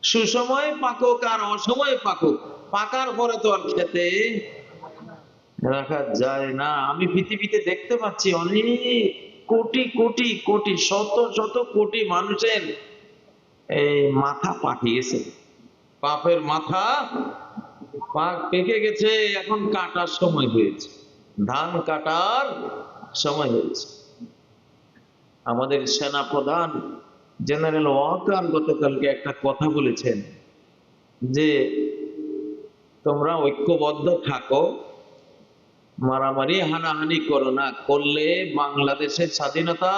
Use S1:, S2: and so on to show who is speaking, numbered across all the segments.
S1: সুসময়ে পাকুক আর অসময়ে পাকুক, পাকার পরে তো আর খেতে রাখা যায় না। আমি পৃথিবীতে দেখতে পাচ্ছি অনেক কোটি কোটি কোটি শত শত কোটি মানুষের এই মাথা পাকে গেছে, পাপের মাথা পাক পেকে গেছে। এখন কাটার সময় হয়েছে, ধান কাটার সময় হয়েছে। আমাদের সেনা প্রধান জেনারেল ওয়াকার গতকালকে একটা কথা বলেছেন যে তোমরা ঐক্যবদ্ধ থাকো, মারামারি হানাহানি করো না, করলে বাংলাদেশের স্বাধীনতা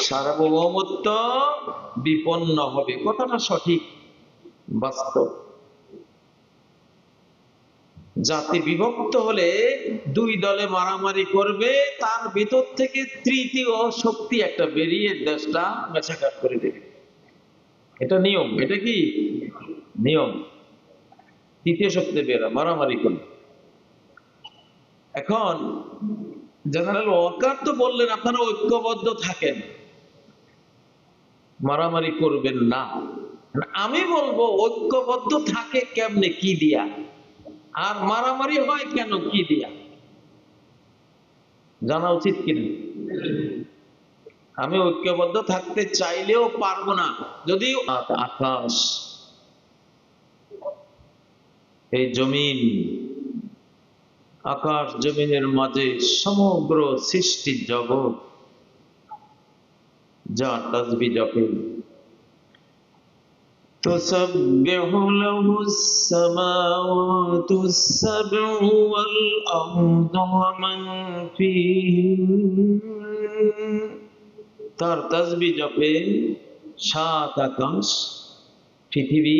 S1: সার্বভৌমত্ব বিপন্ন হবে। কথাটা সঠিক, বাস্তব। জাতি বিভক্ত হলে দুই দলে মারামারি করবে, তার ভিতর থেকে তৃতীয় শক্তি একটা বেরিয়ে দেশটা মেছাকাট করে দেবে। এটা নিয়ম, এটা কি নিয়ম? তৃতীয় শক্তি বেরা মারামারি করবে। এখন জেনারেল ওয়াকার তো বললেন আপনারা ঐক্যবদ্ধ থাকেন, মারামারি করবেন না। আমি বলবো ঐক্যবদ্ধ থাকে কেমনে, কি দিয়া? আর মারামারি হয় কেন, কি দিয়া? জানা উচিত কিনা? আমি ঐক্যবদ্ধ থাকতে চাইলেও পারবো না যদি আকাশ, এই জমিন, আকাশ জমিনের মাঝে সমগ্র সৃষ্টি জগৎ যা তাসবিহ জপে, تسبح له السماوات السبع والأرض ومن فيهن, তার তাসবিহ জপে সাত আকাশ, পৃথিবী,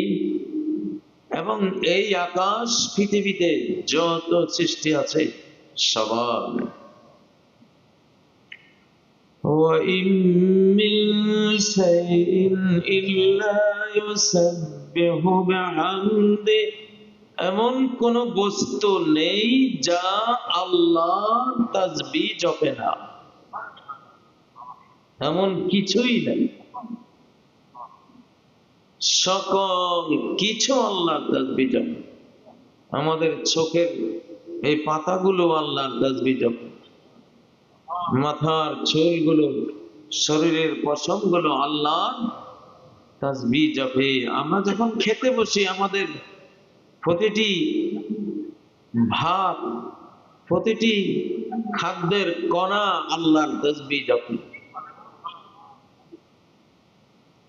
S1: এবং এই আকাশ পৃথিবীতে যত সৃষ্টি আছে সবার। وَإِن مِّن شَيْءٍ إِلَّا يُسَبِّحُ بِحَمْدِهِ, এমন কোন বস্তু নেই যা আল্লাহর তাসবিহ জপে না, এমন কিছুই নেই। সকল কিছু আল্লাহর তাসবিহ জপে। আমাদের চোখের এই পাতাগুলো আল্লাহর তাসবিহ জপে, মাথার চুলগুলো, শরীরের পশমগুলো আল্লাহর তাসবিহ জপে। আমরা যখন খেতে বসি আমাদের প্রতিটি ভাত, প্রতিটি খাদ্যের কণা আল্লাহর তাসবিহ জপে।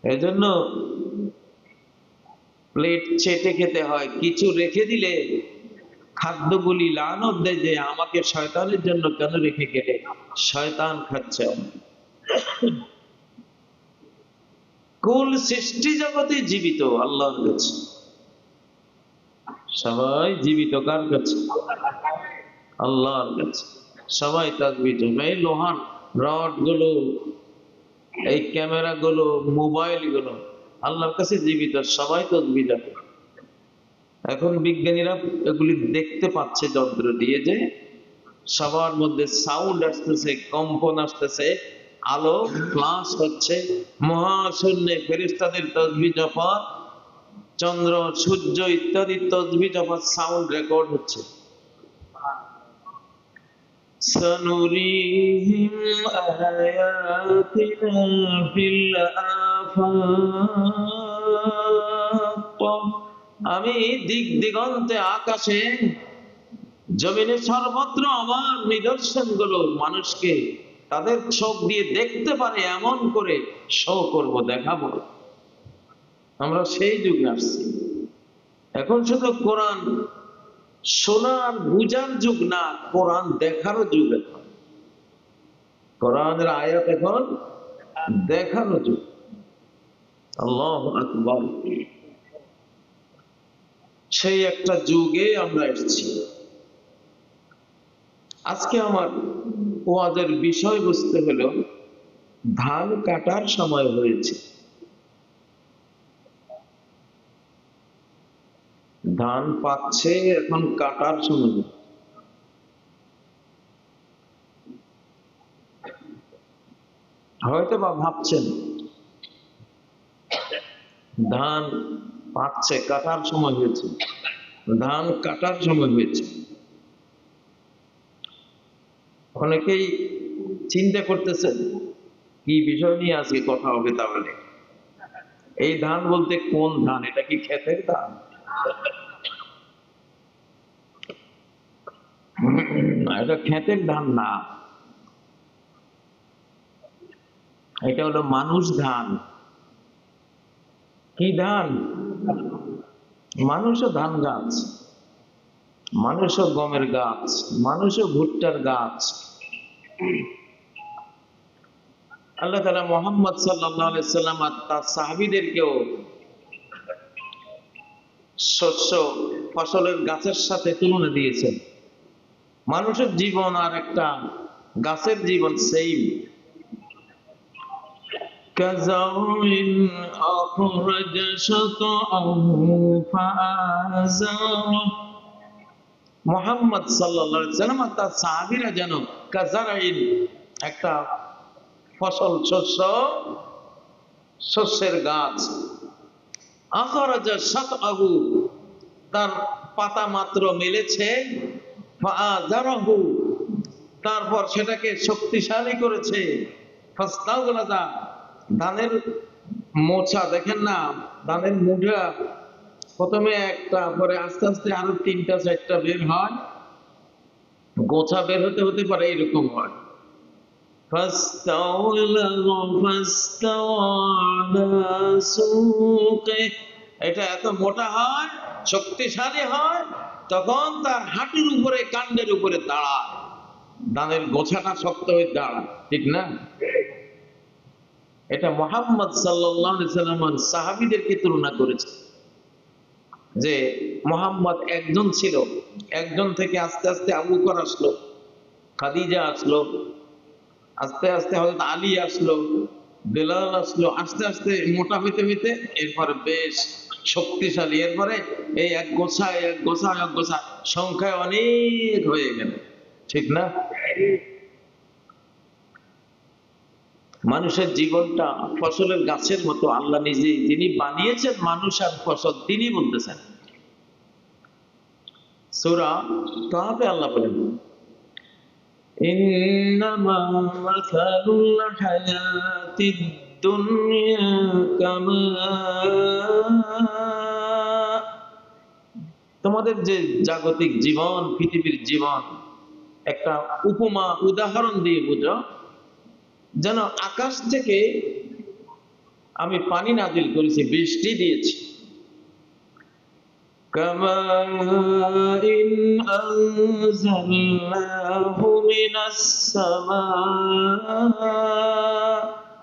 S1: এজন্য প্লেট চেটে খেতে হয়, কিছু রেখে দিলে খাদ্যগুলি লানত দেয় যে আমাকে শয়তানের জন্য কেন রেখে গেলে, শয়তান খাচ্ছে। কুল সৃষ্টি জগতে জীবিত আল্লাহর কাছে, সবাই জীবিত কার কাছে? আল্লাহর কাছে। সবাই তাসবিহ জপে। এই লোহার রড গুলো, এই ক্যামেরা গুলো, মোবাইল গুলো আল্লাহর কাছে জীবিত, সবাই তাসবিহ জপে। এখন বিজ্ঞানীরা এগুলি দেখতে পাচ্ছে যন্ত্র দিয়ে যে সবার মধ্যে সাউন্ড আসতেছে, কম্পন আসতেছে, আলো ফ্লাশ হচ্ছে, মহাশূন্যে ফেরেশতাদের তাসবিহ জপা, চন্দ্র সূর্য ইত্যাদি তাসবিহ জপা সাউন্ড রেকর্ড হচ্ছে। سنريهم آياتنا في الآفاق, আমি দিক দিগন্তে আকাশে জমিনে সর্বত্র আমার নিদর্শন গুলো মানুষকে তাদের চোখ দিয়ে দেখতে পারে এমন করে শো করব, দেখাবো। আমরা সেই যুগে আসছি। এখন শুধু কোরআন শোনার বুঝার যুগ না, কোরআন দেখারও যুগ। এখন কোরআনের আয়াত এখন দেখানো যুগ। আল্লাহু আকবার। সেই একটা যুগে আমরা এসেছি। আজকে আমার ওয়াজের বিষয়বস্তু হলো ধান কাটার সময় হয়েছে। ধান পাকছে, এখন কাটার সময়। হয়তো বা ভাবছেন ধান পাকছে, কাটার সময় হয়েছে, ধান কাটার সময় হয়েছে। অনেকেই চিন্তা করতেছেন কি বিষয় নিয়ে আজকে কথা হবে। তাহলে এই ধান বলতে কোন ধান? এটা কি ক্ষেতের ধান? এটা ক্ষেতের ধান না, এটা হলো মানুষ ধান। কি ধান? মানুষও ধান গাছ, মানুষও গমের গাছ, মানুষও ভুট্টার গাছ। আল্লাহ তাআলা মুহাম্মদ সাল্লাল্লাহু আলাইহি সাল্লাম আর তার সাহাবীদেরকেও শস্য ফসলের গাছের সাথে তুলনা দিয়েছেন। মানুষের জীবন আর একটা গাছের জীবন সেম। كزرع أخرج شطأه فآزره। মুহাম্মদ সাল্লাল্লাহু আলাইহি সাল্লাম আর তার সাহাবীরা যেন কাজারাইন, একটা ফসল শস্য, শস্যের গাছ, আখরাজা শাতআহু, তার পাতা মাত্র মেলেছে, ফাআযারাহু, তারপর সেটাকে শক্তিশালী করেছে, ফাস্তাগলাযা, ধানের মোচা দেখেন না, ধানের মুঠা প্রথমে একটা, পরে আস্তে আস্তে আরো তিনটা চারটা বের হয়, গোছা বের হতে হতে পারে এরকম হয়। এটা এত মোটা হয়, শক্তিশালী হয়, তখন তার হাঁটুর উপরে, কাণ্ডের উপরে দাঁড়ায়। ধানের গোছাটা শক্ত হয়ে দাঁড়ায়, ঠিক না? এটা মুহাম্মদ সাল্লাল্লাহু আলাইহি সাল্লাম সাহাবীদেরকে তুলনা করেছে যে মুহাম্মদ একজন ছিল, একজন থেকে আস্তে আস্তে আবু বকর আসলো, খাদিজা আসলো, আস্তে আস্তে হযরত আলী আসলো, বেলাল আসলো, আস্তে আস্তে মোটা হইতে হইতে এরপরে বেশ শক্তিশালী, এরপরে এই এক গোছা এক গোছা এক গোছা সংখ্যায় অনেক হয়ে গেল, ঠিক না? মানুষের জীবনটা ফসলের গাছের মতো। আল্লাহ নিজে যিনি বানিয়েছেন মানুষ আর ফসল, তিনি বলতেছেন সূরা কাহফে আল্লাহ বলেন, ইন্নামা মাসালুল হায়াতিদ দুনিয়া কামা, তোমাদের যে জাগতিক জীবন, পৃথিবীর জীবন, একটা উপমা উদাহরণ দিয়ে বুঝো, যেন আকাশ থেকে আমি পানি নাজিল করেছি, বৃষ্টি দিয়েছি। কামাইন আনজালনাহু মিনাস সামা,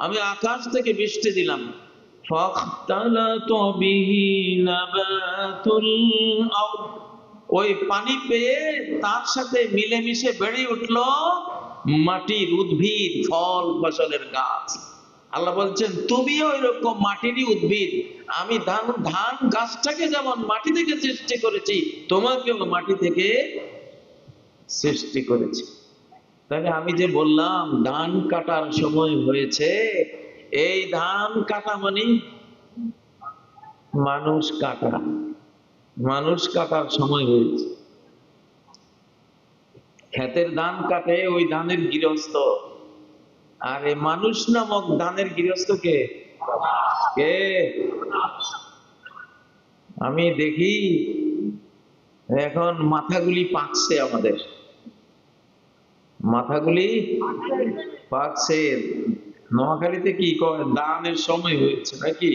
S1: আমি আকাশ থেকে বৃষ্টি দিলাম। ফাখতালাতু বিহি নাবাতুল আরদ, ওই পানি পেয়ে তার সাথে মিলেমিশে বেড়ে উঠলো মাটির উদ্ভিদ, ফল ফসলের গাছ। আল্লাহ বলছেন তুমিও এরকম মাটিরই উদ্ভিদ। আমি ধান গাছটাকে যেমন মাটি থেকে সৃষ্টি করেছি, তোমাকেও মাটি থেকে সৃষ্টি করেছি। তাহলে আমি যে বললাম ধান কাটার সময় হয়েছে, এই ধান কাটা মানে মানুষ কাটা, মানুষ কাটার সময় হয়েছে। ক্ষেতের ধান কাটে ওই ধানের গৃহস্থ, আর এই মানুষ নামক ধানের গৃহস্থ কে? কে? আমি দেখি এখন মাথাগুলি পাকছে, আমাদের মাথাগুলি পাকছে। নোয়াখালীতে কি কয়, দানের সময় হয়েছে নাকি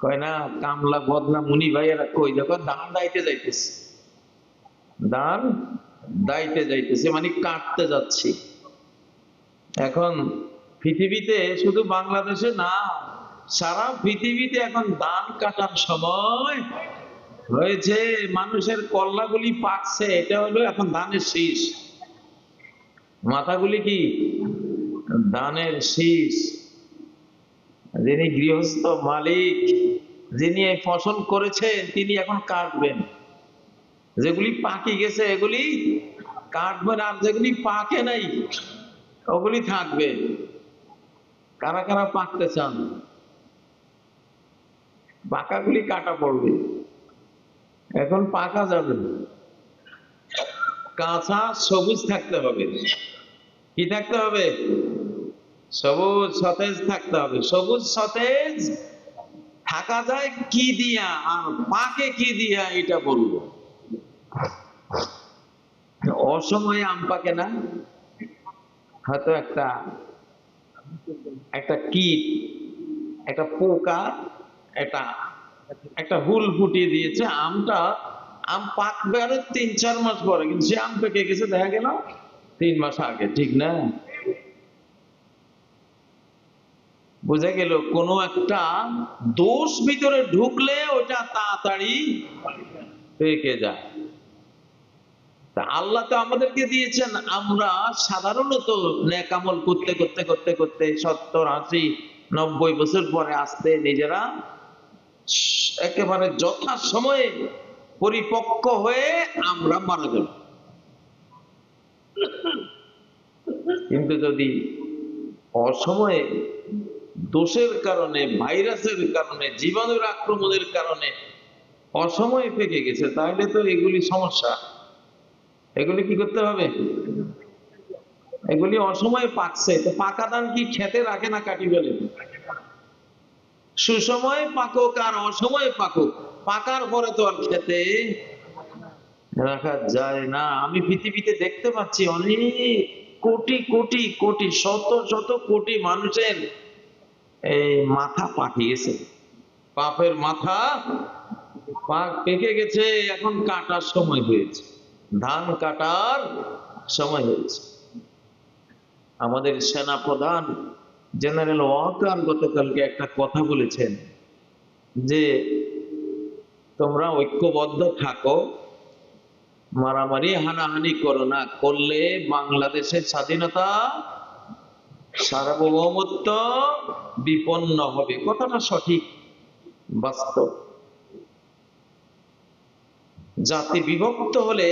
S1: কয় না, কামলা বদলা মুনি ভাইয়েরা কই, যখন ধান দাইতে যাইতেছে, ধান দাইতে যাইতেছে মানে কাটতে যাচ্ছি। এখন পৃথিবীতে, শুধু বাংলাদেশে না, সারা পৃথিবীতে এখন ধান কাটার সময় হয়েছে। মানুষের কল্লাগুলি পাকছে, এটা হলো এখন ধানের শীষ। মাথাগুলি কি? ধানের শীষ। যিনি গৃহস্থ মালিক, যিনি এই ফসল করেছেন, তিনি এখন কাটবেন। যেগুলি পাকি গেছে এগুলি কাটবেন, আর যেগুলি পাকে নাই ওগুলি থাকবে। কারা কারা পাকতে চান? পাকাগুলি কাটা পড়বে, এখন পাকা যাবে না। কাঁচা সবুজ থাকতে হবে। কি থাকতে হবে? সবুজ সতেজ থাকতে হবে। সবুজ সতেজ থাকা যায় কি দিয়া আর পাকে কি দিয়া, এটা বলবো। অসময়ে আম পাকে না, হয়তো একটা একটা কীট, একটা পোকা, একটা একটা হুল ফুটিয়ে দিয়েছে, আম পাকবে আরো 3-4 মাস পরে, কিন্তু সে আম পেকে গেছে দেখা গেল 3 মাস আগে। ঠিক না? বোঝা গেল কোনো একটা দোষ ভিতরে ঢুকলে ওটা তাড়াতাড়ি পেকে যায়। তা আল্লাহ তো আমাদেরকে দিয়েছেন, আমরা সাধারণত নেক আমল করতে করতে করতে করতে 70-80-90 বছর পরে আসতে নিজেরা একেবারে যথা সময়ে পরিপক্ক হয়ে আমরা মারা যাব। কিন্তু যদি অসময়ে দোষের কারণে, ভাইরাসের কারণে, জীবাণুর আক্রমণের কারণে অসময়ে পেকে গেছে, তাহলে তো এগুলি সমস্যা। এগুলি কি করতে হবে? এগুলি অসময়ে পাকছে, তো পাকা ধান কি খেতে রাখে না কাটি বলে? সুসময়ে পাকুক আর অসময়ে পাকুক, পাকার পরে তো আর খেতে রাখা যায় না। আমি পৃথিবীতে দেখতে পাচ্ছি অনেক কোটি কোটি কোটি শত শত কোটি মানুষের এই মাথা পাকে গেছে, পাপের মাথা পাক পেকে গেছে। এখন কাটার সময় হয়েছে, ধান কাটার সময় হয়েছে। আমাদের সেনা প্রধান জেনারেল ওয়াকার গতকালকে একটা কথা বলেছেন যে তোমরা ঐক্যবদ্ধ থাকো, মারামারি হানাহানি করো না, করলে বাংলাদেশের স্বাধীনতা সার্বভৌমত্ব বিপন্ন হবে। কথাটা সঠিক, বাস্তব। জাতি বিভক্ত হলে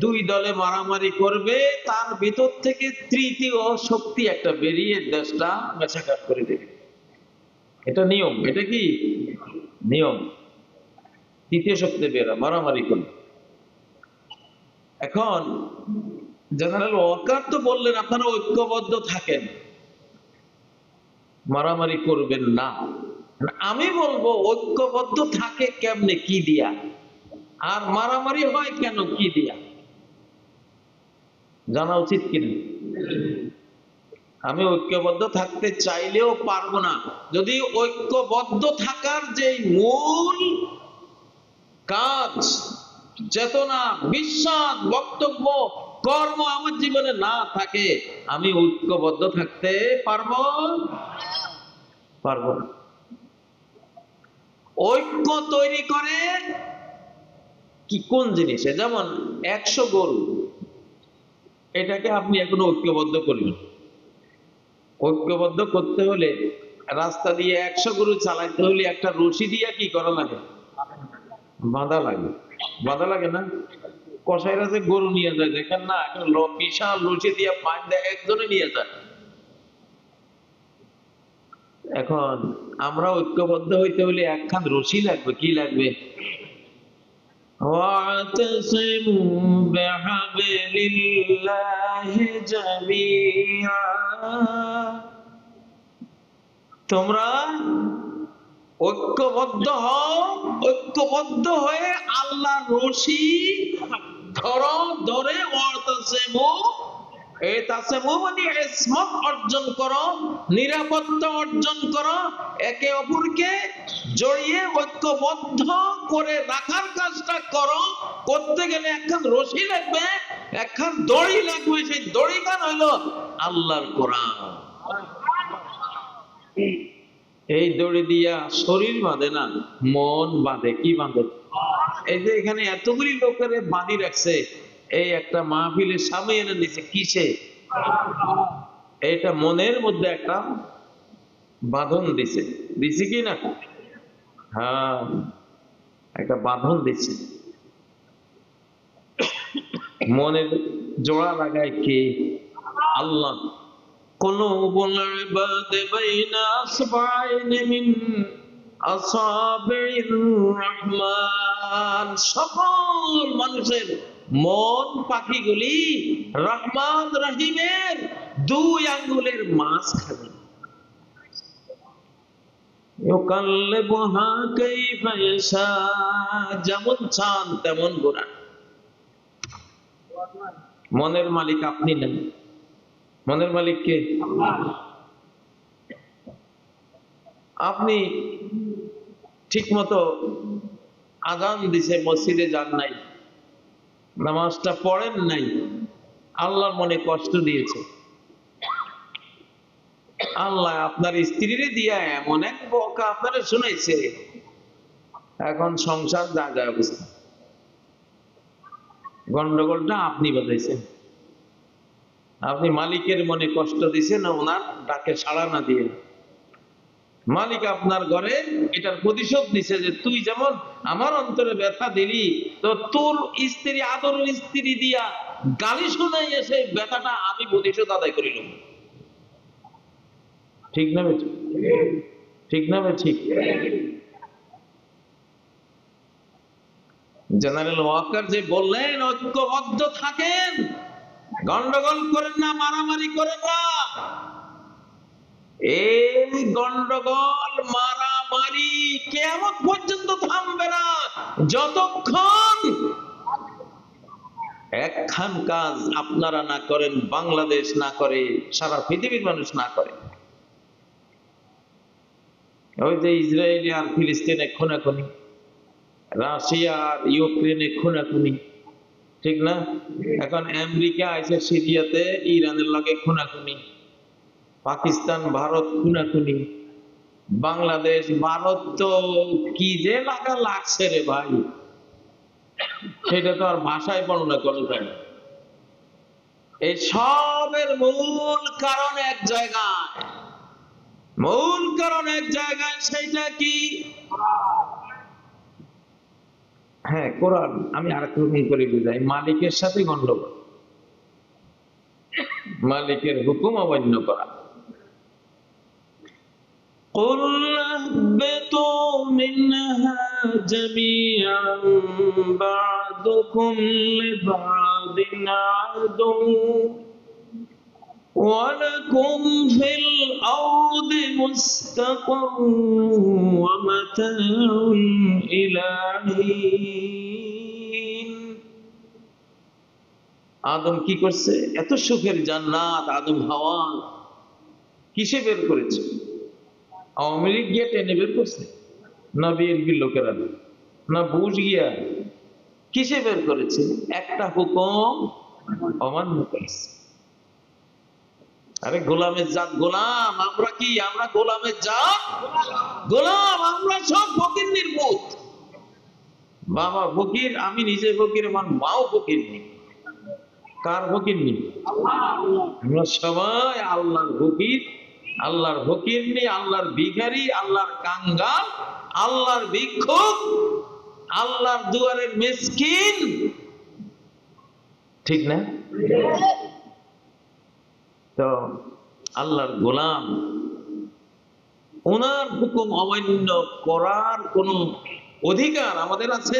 S1: দুই দলে মারামারি করবে, তার ভিতর থেকে তৃতীয় শক্তি একটা বেরিয়ে দেশটা মেছাকাট করে দেবে। এটা নিয়ম। এটা কি নিয়ম? তৃতীয় শক্তি বেরা মারামারি করবে। এখন জেনারেল ওয়াকার তো বললেন আপনারা ঐক্যবদ্ধ থাকেন, মারামারি করবেন না। আমি বলবো ঐক্যবদ্ধ থাকে কেমনে, কি দিয়া? আর মারামারি হয় কেন, কি দিয়া? জানা উচিত কিনা? আমি ঐক্যবদ্ধ থাকতে চাইলেও পারবো না যদি ঐক্যবদ্ধ থাকার যে মূল কাজ, চেতনা, বিশ্বাস, বক্তব্য, কর্ম আমার জীবনে না থাকে। আমি ঐক্যবদ্ধ থাকতে পারবো পারবো না। ঐক্য তৈরি করে কি কোন জিনিসে? যেমন 100 গরু, এটাকে আপনি এখনো ঐক্যবদ্ধ করবেন। ঐক্যবদ্ধ করতে হলে রাস্তা দিয়ে 100 গরু চালাইতে হলে একটা রশি দিয়ে কি করা লাগে? বাঁধা লাগে। বাঁধা লাগে না? কসাইরা যে গরু নিয়ে যায় দেখেন না, একটা বিশাল রশি দিয়ে বাঁধা একজনে নিয়ে যায়। এখন আমরা ঐক্যবদ্ধ হইতে হলে একখান রশি লাগবে। কি লাগবে? واعتصموا بحبل الله جميعا। তোমরা ঐক্যবদ্ধ হও, ঐক্যবদ্ধ হয়ে আল্লাহর রশি ধরো, ধরে মানে ইসমত অর্জন করো, নিরাপত্তা অর্জন করো, একে অপরকে জড়িয়ে ঐক্যবদ্ধ করে রাখার কাজটা করো। করতে গেলে একখান রশি লাগবে, একখান দড়ি লাগবে। সেই দড়িখান হইলো আল্লাহর কোরআন। এই দড়ি দিয়া শরীর বাঁধে না, মন বাঁধে। কি বাঁধে? এই যে এখানে এতগুলি লোকের বাঁধি রাখছে, এই একটা মাহফিলের সামনে এনে নিচে কিসে? এটা মনের মধ্যে একটা বাঁধন দিছে। দিছে কি না? হ্যাঁ, একটা বাঁধন দিছে। মনের জোড়া লাগায় কে? আল্লাহ। কুলুবুল ইবাদি বাইনা আসবাইনি মিন আসাবির রহমান। সকল মানুষের মন পাখিগুলি রহমান রহিমের দুই আঙ্গুলের মাঝখানে। ইউকাল্লিবুহা কাইফা ইয়াশা, যেমন চান তেমন ঘোরান। মনের মালিক আপনি না, মনের মালিক কে? আপনি ঠিক মতো আজান দিছে, মসজিদে যান নাই, নামাজটা পড়েন নাই, আল্লাহর মনে কষ্ট দিয়েছে। আল্লাহ আপনার স্ত্রীরে দিয়া এমন এক বকা আপনারা শুনেছে, এখন সংসার যা যা অবস্থা। গন্ডগোলটা আপনি বাজাইছেন, আপনি মালিকের মনে কষ্ট দিয়েছেন ওনার ডাকে সাড়া না দিয়ে। মালিক আপনার ঘরে এটার প্রতিশোধ নিছে যে তুই যেমন আমার অন্তরে ব্যথা দিলি, তো তোর স্ত্রী, আদরের স্ত্রী দিয়া গালি শোনাই এসে ব্যথাটা আমি প্রতিশোধ আদায় করিলাম। ঠিক না বেঠিক? ঠিক না বেঠিক? জেনারেল ওয়াকার যে বললেন ঐক্যবদ্ধ থাকেন, গন্ডগোল করেন না, মারামারি করেন না। এই গন্ডগোল মারামারি কিয়ামত পর্যন্ত থামবে না, যতক্ষণ একখান কাজ আপনারা না করেন, বাংলাদেশ না করে, সারা পৃথিবীর মানুষ না করে। ওই যে ইসরায়েল আর ফিলিস্তিনে খুনাখুনি, রাশিয়া আর ইউক্রেনে খুনাখুনি, ঠিক না? এখন আমেরিকা আইছে সিরিয়াতে, ইরানের লগে খুনাখুনি, পাকিস্তান ভারত খুনাখুনি, বাংলাদেশ ভারত তো কি যে লাগা লাগছে রে ভাই, সেটা তো আর ভাষায় বর্ণনা করা যায় না। এই সবের মূল কারণ এক জায়গায়, মূল কারণ এক জায়গায়, সেইটা কি? হ্যাঁ, কোরআন। আমি আরেক রকম করে বুঝাই, মালিকের সাথে গন্ডগোল, মালিকের হুকুম অমান্য করা। قُلْ اهْبِطُوا مِنْهَا جَمِيعًا بَعْضُكُمْ لِبَعْضٍ عَدُوٌّ وَلَكُمْ فِي الْأَرْضِ مُسْتَقَرٌّ وَمَتَاعٌ إِلَى حِينٍ। আদম কি করছে? এত সুখের জান্নাত আদম হাওয়া কিসে বের করেছে? আওয়ামী লীগ গিয়ে টেনে বের করছে? না বিএনপির লোকেরা? না বুশ গিয়া? কিসে বের করেছে? একটা হুকুম অমান্য করেছে। আরে গোলামের জাত, গোলাম আমরা কি? আমরা গোলামের জাত, গোলাম আমরা সব ফকির নির্বুত। বাবা ফকির, আমি নিজে ফকির, আমার মাও ফকির নেই। কার ফকির নেই? আমরা সবাই আল্লাহর ফকির, আল্লাহর ফকির নেই, আল্লাহর ভিখারি, আল্লাহর কাঙ্গাল, আল্লাহর ভিক্ষুক, আল্লাহর দুয়ারের মিসকিন, ঠিক না? তো আল্লাহর গোলাম, ওনার হুকুম অমান্য করার কোন অধিকার আমাদের আছে?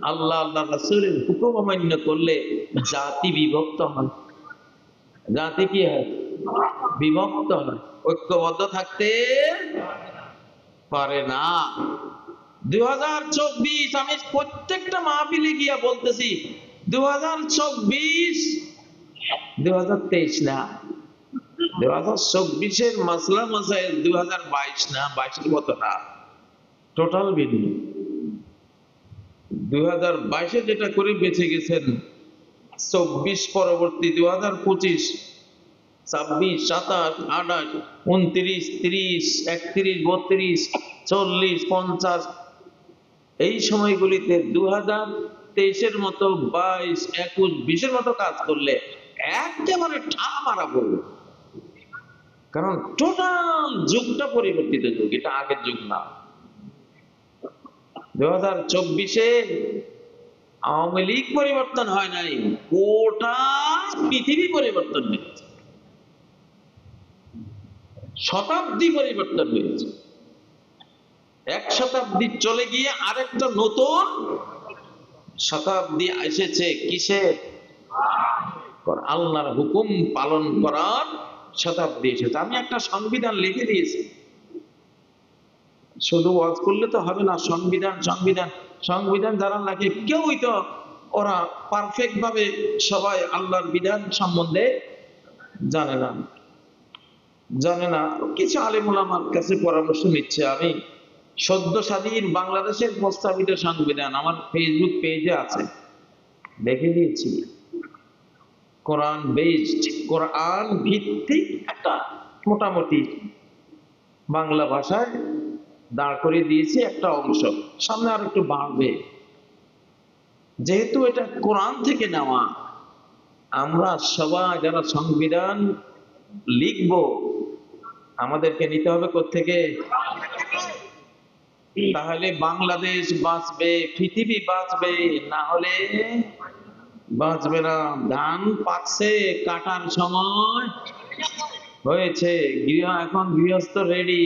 S1: আল্লাহ আল্লাহ রাসূলের হুকুম অমান্য করলে জাতি বিভক্ত হয়। জাতি কি হয়? বিভক্ত হয়, ঐক্যবদ্ধ থাকতে পারে না। 2024 আমি প্রত্যেকটা মাহফিলে গিয়া বলতেছি, 2024 2023 না, 2024-এর মাসলা মাসাইল 2022 না, 22-এর মতো না, টোটাল ভিন্ন। 2022-এ যেটা করে বেঁচে গেছেন, 24 পরবর্তী 2025, 26, 27, 28, 29, 30, 31, 32, 40, 50 এই সময়গুলিতে 2023-এর মতো 22, 21, 20-এর মতো কাজ করলে একেবারে ঠাড়া মারা পড়বে। কারণ টোটাল যুগটা পরিবর্তিত যুগ, এটা আগের যুগ না। 2024-এ আওয়ামী লীগ পরিবর্তন হয় নাই, গোটা পৃথিবী পরিবর্তন হয়েছে, শতাব্দী পরিবর্তন হয়েছে। এক শতাব্দী চলে গিয়ে আরেকটা নতুন শতাব্দী এসেছে। কিসের? আল্লাহর হুকুম পালন করার শতাব্দী এসেছে। আমি একটা সংবিধান লিখে দিয়েছি। শুধু ওয়াজ করলে তো হবে না। সংবিধান সংবিধান সংবিধান যারা লাগে কেউই তো ওরা পারফেক্ট ভাবে সবাই আল্লাহর বিধান সম্বন্ধে জানে না, জানে না। কিছু আলেম ওলামার কাছে পরামর্শ নিচ্ছে। আমি সদ্য স্বাধীন বাংলাদেশের প্রস্তাবিত সংবিধান আমার ফেসবুক পেজে আছে, দেখে দিয়েছি। কোরআন বেসড, কোরআন ভিত্তিক একটা মোটামুটি বাংলা ভাষায় দাঁড় করে দিয়েছি একটা অংশ। সামনে আর একটু বাড়বে, যেহেতু এটা কোরআন থেকে নেওয়া। আমরা সবাই যারা সংবিধান লিখব, আমাদেরকে নিতে হবে কোত্থেকে? তাহলে বাংলাদেশ বাঁচবে, পৃথিবী বাঁচবে, না হলে বাঁচবে না। ধান পাকছে, কাটার সময় হয়েছে, এখন গৃহস্থ রেডি,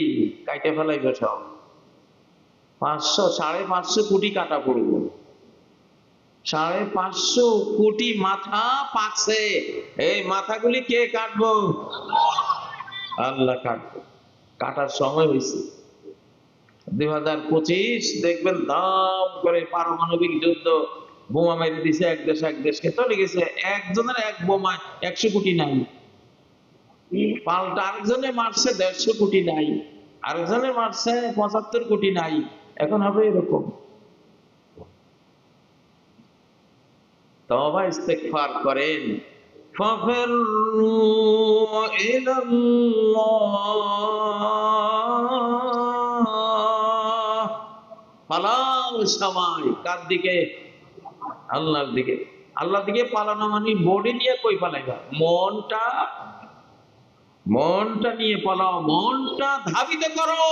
S1: কাটে ফেলাইবে সব। 500-550 কোটি কাটা পড়বো, 550 কোটি মাথা পাকছে। এই মাথাগুলি কে কাটবো? আল্লাহ কাটবো। কাটার সময় হয়েছে। 2025 দেখবেন দাম করে পারমাণবিক যুদ্ধ, বোমা মেরে দিছে এক দেশ এক দেশকে, চলে গেছে। একজনের এক বোমায় 100 কোটি নাই, পাল্টা আরেকজনে মারছে 150 কোটি নাই, আরেকজনে মারছে 75 কোটি নাই। এখন হবে এরকম। তওবা ইস্তেগফার করেন। ফাফিরু ইলাল্লাহ, পালাও সবাই। কার দিকে? আল্লাহর দিকে। আল্লাহর দিকে পালানো মানে বডি নিয়ে কই পালাইবা? মনটা নিয়ে পালাও, মনটা ধাবিত করো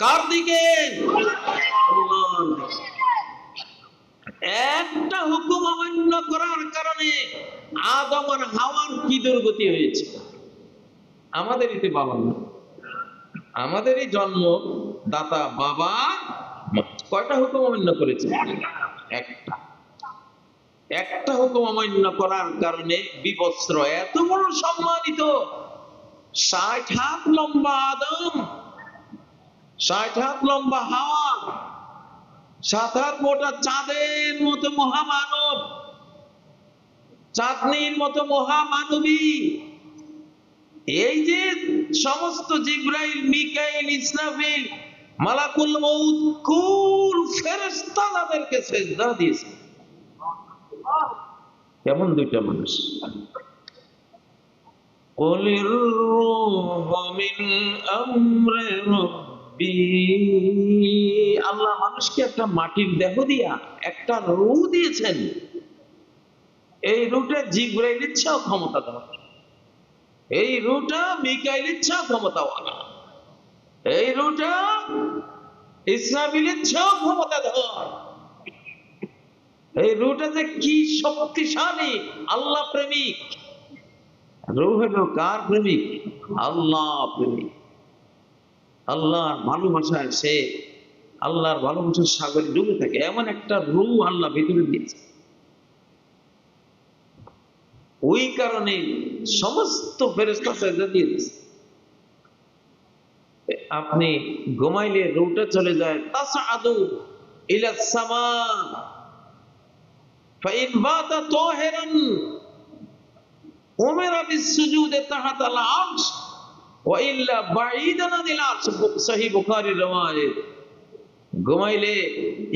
S1: কার দিকে? আল্লাহর দিকে। একটা হুকুম অমান্য করার কারণে আদম আর হাওয়ার কি দুর্গতি হয়েছে? আমাদেরই তো বাবা মা, আমাদেরই জন্মদাতা বাবা কয়টা হুকুম অমান্য করেছে? একটা হুকুম অমান্য করার কারণে বিবস্ত্র। এত বড় সম্মানিত 60 হাত লম্বা আদম, 60 হাত লম্বা হাওয়া, 7 হাত মোটা চাঁদের মতো মহামানব, চাঁদনির মতো মহামানবী। এই যে সমস্ত জিবরাইল, মিকাইল, ইসরাফিল, মালাকুল মউত, কুল ফেরেশতা তাদেরকে সিজদা দিয়েছে। কেমন দুইটা মানুষ! কুলির রূহু মিন আমরি রাব্বি। আল্লাহ মানুষকে একটা মাটির দেহ দিয়া একটা রূহ দিয়েছেন। এই রূহটা জিবরাইলের চেয়েও ক্ষমতা দেওয়া, এই রূহটা মিকাইলের চেয়েও ক্ষমতাওয়ালা, এই রূহটা ইসরাফিলের চেয়েও ক্ষমতা দেওয়া। এই রূহটা যে কি শক্তিশালী! আল্লাহ প্রেমিক। রূহ হলো কার প্রেমিক? আল্লাহ প্রেমিক। আল্লাহর ভালোবাসায় সে আল্লাহর ভালোবাসার সাগরে ডুবে থাকে। এমন একটা রূহ আল্লাহ ভিতরে দিয়েছে। ওই কারণে সমস্ত ফেরেশতা সিজদা দিয়ে দিয়েছে। আপনি ঘুমাইলে রূহটা চলে যায় তাসআদু ইলা সামা ফাইন বাতা তাহিরান উমিরা বিসসুজুদি তাহাতাল আরশ ওয়া ইল্লা বাঈদান আনিল আরশ। সহিহ বুখারীর riwayat। ঘুমাইলে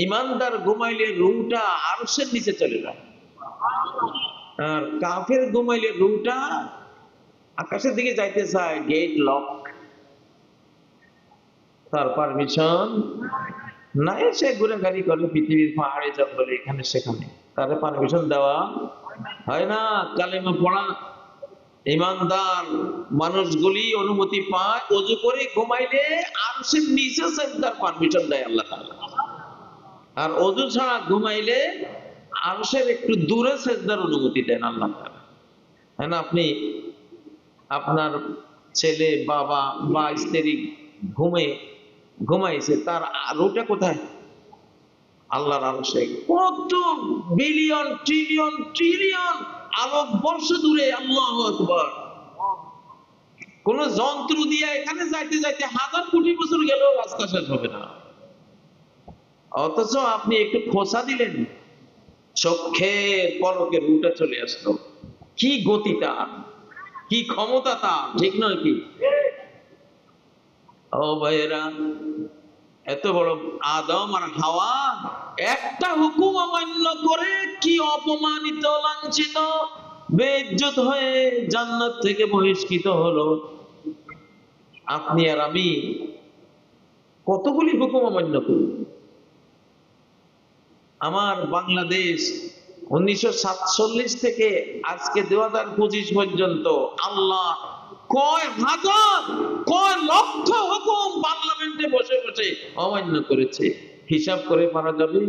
S1: ঈমানদার ঘুমাইলে রূহটা আরশের নিচে চলে যায়, আর কাফের ঘুমাইলে রূহটা আকাশের দিকে যাইতে চায়, গেট লক, তার পারমিশন নাই। সে ঘুরে গাড়ি করে পৃথিবীর পাহাড়ে জঙ্গলে এখানে সেখানে, তার পারমিশন দেওয়া হয় না। কালেমা পড়া ঈমানদার মানুষগুলি অনুমতি পায়, ওযু করে ঘুমাইলে আরশের নিচে সিজদার পারমিশন দেয় আল্লাহ তাআলা। আর ওযু ছাড়া ঘুমাইলে আরশের একটু দূরে সেজদার অনুমতি দেন আল্লাহ তাআলা। হ্যাঁ না, আপনি আপনার ছেলে, বাবা বা স্ত্রী ঘুমাইছে, তার রুটা কোথায়? আল্লাহর আরশে। কত বিলিয়ন ট্রিলিয়ন ট্রিলিয়ন আলোক বর্ষ দূরে। আল্লাহু আকবার। কোন যন্ত্র দিয়ে এখানে যাইতে যাইতে হাজার কোটি বছর গেলেও রাস্তা শেষ হবে না। অথচ আপনি একটু খোঁচা দিলেন, চোখের পলকে রুটা চলে আসলো। কি গতি তার, কি ক্ষমতা তার, ঠিক নয় কি? ও ভাইয়েরা, এত বড় আদম আর হাওয়া একটা হুকুম অমান্য করে কি অপমানিত, লাঞ্ছিত, বেইজ্জত হয়ে জান্নাত থেকে বহিষ্কৃত হলো। আপনি আর আমি কতগুলি হুকুম অমান্য করি। আমার বাংলাদেশ 1947 থেকে আজকে 2025 পর্যন্ত আল্লাহ কয় হাজার কয় লক্ষ হুকুম পার্লামেন্টে বসে বসে অমান্য করেছে, হিসাব করে পারা যাবে?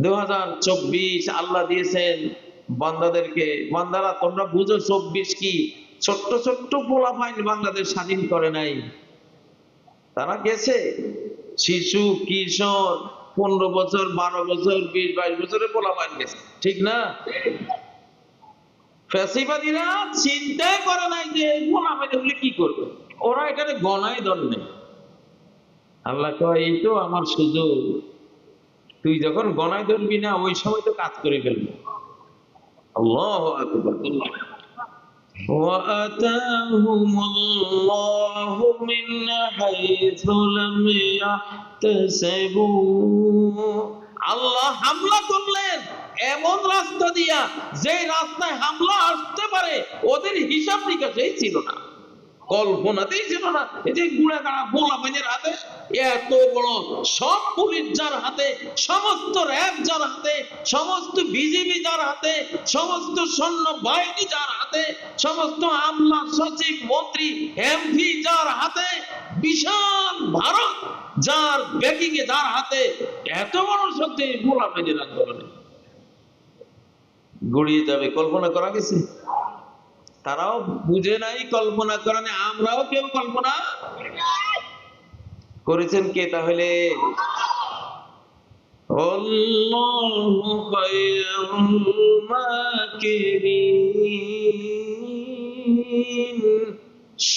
S1: 2024 আল্লাহ দিয়েছেন বান্দাদেরকে, বান্দারা তোমরা বুঝো 24 কি? ছোট্ট ছোট্ট পোলাপাইন বাংলাদেশ স্বাধীন করে নাই, তারা গেছে। শিশু কিশোর 15 বছর 12 বছর 20-22 বছরের পোলাপাইন গেছে, ঠিক না? ফ্যাসিবাদীরা চিন্তাই করে নাই যে পোলাপাইন এগুলি কি করবে, ওরা এখানে গণাই ধরে নেই। আল্লাহ কয় এই তো আমার সুযোগ, তুই যখন গণায় ধরবি না ওই সময় তো কাজ করে ফেলবি। আল্লাহু আকবার। وَآتَاهُمُ اللَّهُ مِنْ حَيْثُ لَمْ يَحْتَسِبُوا। আল্লাহ হামলা করলেন এমন রাস্তা দিয়া, যে রাস্তায় হামলা আসতে পারে ওদের হিসাব নিকাশেই ছিল না, কল্পনাতেই ছিল না। এই যে গুড়াগাড়া পোলাপাইনের হাতে, এত বড় সব পুলিশ যার হাতে, সমস্ত র্যাব যার হাতে, সমস্ত বিজিবি যার হাতে, সমস্ত সৈন্য বাহিনী যার হাতে, সমস্ত আমলা সচিব মন্ত্রী এমপি যার হাতে, বিশাল ভারত যার ব্যাকিং এ যার হাতে, এত বড় শক্তি পোলাপাইনের আন্দোলনে গড়িয়ে যাবে কল্পনা করা গেছে? তারাও বুঝে নাই, কল্পনা করে নাই, আমরাও কেউ কল্পনা করেছেন কে তাহলে? আল্লাহু খায়রুল মাকিরিন।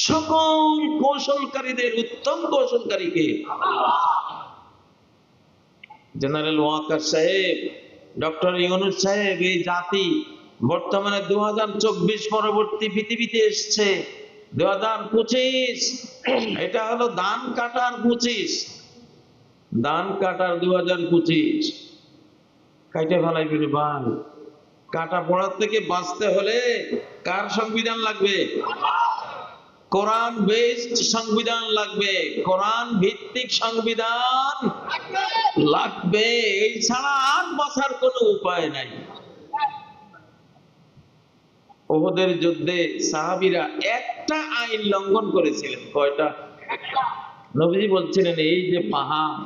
S1: সকল কৌশলকারীদের উত্তম কৌশলকারী কে? জেনারেল ওয়াকার সাহেব, ডক্টর ইউনূস সাহেব, এই জাতি বর্তমানে 2024 পরবর্তী পৃথিবীতে এসছে। 2025 এটা হলো ধান কাটার 25, ধান কাটার 2025। কাইটে ফেলাই ফিরে ভাই, কাটা পড়ার থেকে বাঁচতে হলে কার সংবিধান লাগবে? কোরআন বেসড সংবিধান লাগবে, কোরআন ভিত্তিক সংবিধান লাগবে। এই ছাড়া আর বাঁচার কোনো উপায় নাই। ওহদের যুদ্ধে সাহাবীরা একটা আইন লঙ্ঘন করেছিলেন। কয়টা? নবীজি বলছিলেন এই যে পাহাড়,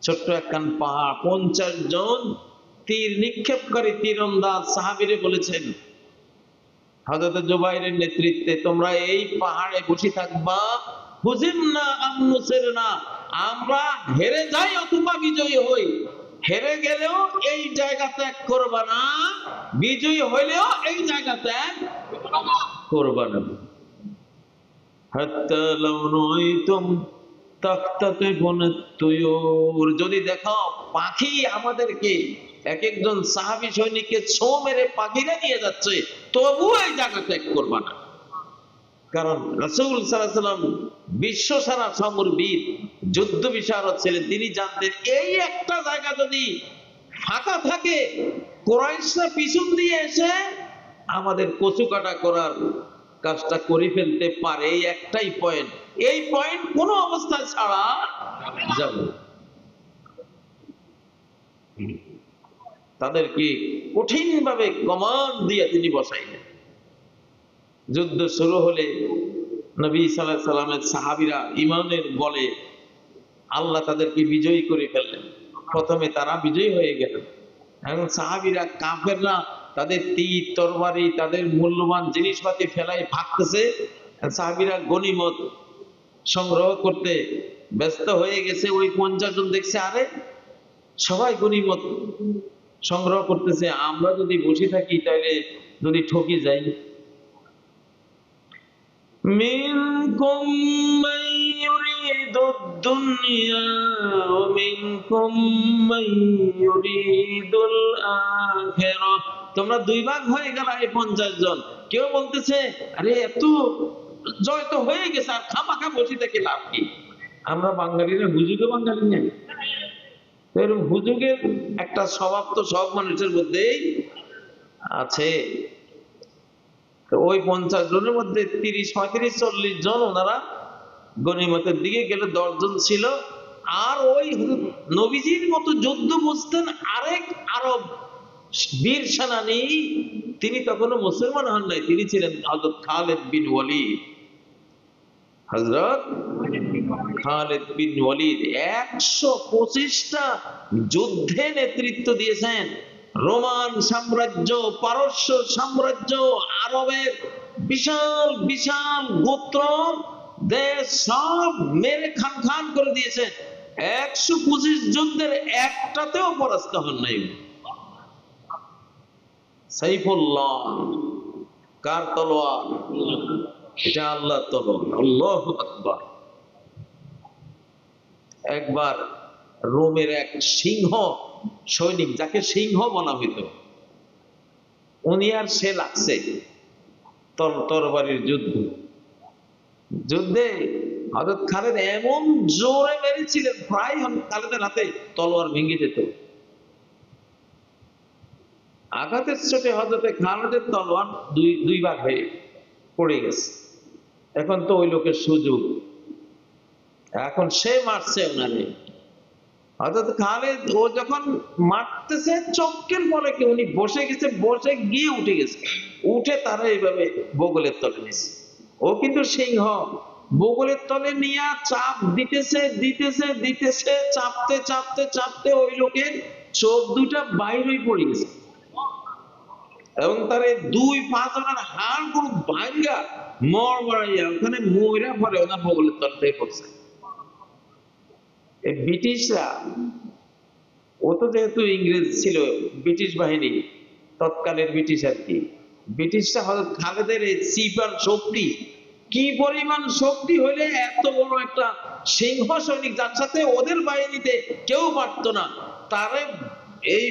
S1: ছোট্ট একখান পাহাড়, 50 জন তীর নিক্ষেপকারী তীরন্দাজ সাহাবীরে বলেছেন হযরত জুবাইরের নেতৃত্বে, তোমরা এই পাহাড়ে বসে থাকবা, হুজিমনা আম নুসিরনা, আমরা হেরে যাই অথবা বিজয়ী হই, হেরে গেলেও এই জায়গা ত্যাগ করবা না, বিজয়ী হইলেও এই জায়গা ত্যাগ করবা না। হাত্তা লাউ রাআইতুম তাখতাতিবুনাত তুয়ুর, যদি দেখো পাখি আমাদেরকে, এক একজন সাহাবী সৈনিককে ছো মেরে পাখিরা নিয়ে যাচ্ছে, তবু এই জায়গা ত্যাগ করবা না। কারণ রাসূল সাল্লাল্লাহু আলাইহি ওয়াসাল্লাম বিশ্ব সারা সমরবীর, যুদ্ধ বিশারদ ছিলেন। তিনি জানতেন এই একটা জায়গা যদি ফাঁকা থাকে, কুরাইশরা পিছন দিয়ে এসে আমাদের কচু কাটা করার কাজটা করে ফেলতে পারে। এই একটাই পয়েন্ট, এই পয়েন্ট কোন অবস্থায় ছাড়া যাবে। তাদেরকে কঠিন ভাবে কমান্ড দিয়ে তিনি বসাইলেন। যুদ্ধ শুরু হলে নবী সাল্লাল্লাহু আলাইহি ওয়াসাল্লামের সাহাবীরা ঈমানের বলে আল্লাহ তাদেরকে বিজয়ী করে ফেললেন। প্রথমে তারা বিজয়ী হয়ে গেলেন। এখন সাহাবীরা কাফেররা তাদের তীর তরবারি তাদের মূল্যবান জিনিসপাতি ফেলাই ভাগতেছে। সাহাবীরা গনিমত সংগ্রহ করতে ব্যস্ত হয়ে গেছে। ওই 50 জন দেখছে আরে সবাই গনিমত সংগ্রহ করতেছে, আমরা যদি বসে থাকি তাহলে যদি ঠকি যাই। মিনকুম মান ইউরিদুদ দুনিয়া ওয়া মিনকুম মান ইউরিদুল আখিরাহ। তোমরা দুই ভাগ হয়ে গেল এই 50 জন। কেউ বলতেছে আরে এত জয় তো হয়ে গেছে, আর খামাখা বসে থেকে লাভ কি? আমরা বাঙালিরা হুজুগে বাঙালি না, এরকম হুজুগের একটা স্বভাব তো সব মানুষের মধ্যেই আছে। তো ওই 50 জনের মধ্যে 30, 35, 40 জন ওনারা গনিমতের দিকে গেলে 10 জন ছিল। আর ওই নবীজির মতো যুদ্ধ বুঝতেন আরেক আরব বীর সেনানী, তিনি তখনও মুসলমান হন নাই, তিনি ছিলেন হযরত খালিদ বিন ওয়ালিদ। হযরত খালিদ বিন ওয়ালিদ 125টা যুদ্ধে নেতৃত্ব দিয়েছেন। রোমান সাম্রাজ্য, পারস্য সাম্রাজ্য, আরবের বিশাল বিশাল গোত্র দেশ সব মেরে খান খান করে দিয়েছেন। 125 যুদ্ধের একটাতেও পরাস্ত হন নাই। সাইফুল্লাহ কার তলোয়ার? এটা আল্লাহর তলোয়ার। আল্লাহু আকবার। একবার রোমের এক সিংহ সৈনিক, যাকে সিংহ বলা হইত, উনি আর সে লাগছে তরবারির যুদ্ধে হযরত খালিদ এমন জোরে মেরেছিলেন প্রায় খালিদের হাতে তলোয়ার ভেঙে যেত। আঘাতের চোটে হযরত খালিদের তলোয়ার দুই ভাগ হয়ে পড়ে গেছে। এখন তো ওই লোকের সুযোগ, এখন সে মারছে ওনারে। হযরত খালিদ ও যখন মারতেছে চক্কের পরে কি উনি বসে গেছে, বসে গিয়ে উঠে গেছে, উঠে তারা এইভাবে বগলের তলে নিয়েছে। ও কিন্তু সিংহ, বগলের তলে নিয়ে চাপ দিতেছে দিতেছে দিতেছে, চাপতে চাপতে চাপতে ওই লোকের চোখ দুটা বাইরে পড়ে গেছে এবং তার দুই পা জনের হাড় গুলো ভাঙ্গা মর মারাইয়া ওখানে ময়রা পরে ওনার বগলের তল থেকে পড়ছে। এই ব্রিটিশরা, ও তো যেহেতু ইংরেজ ছিল, ব্রিটিশ বাহিনী তৎকালের ব্রিটিশ আর কি, ব্রিটিশরা হযরত খালিদের এই সিপার শক্তি, কি পরিমাণ শক্তি হইলে এত বড় একটা সিংহ সৈনিক যার সাথে ওদের বাহিনীতে কেউ পারতো না, তারে এই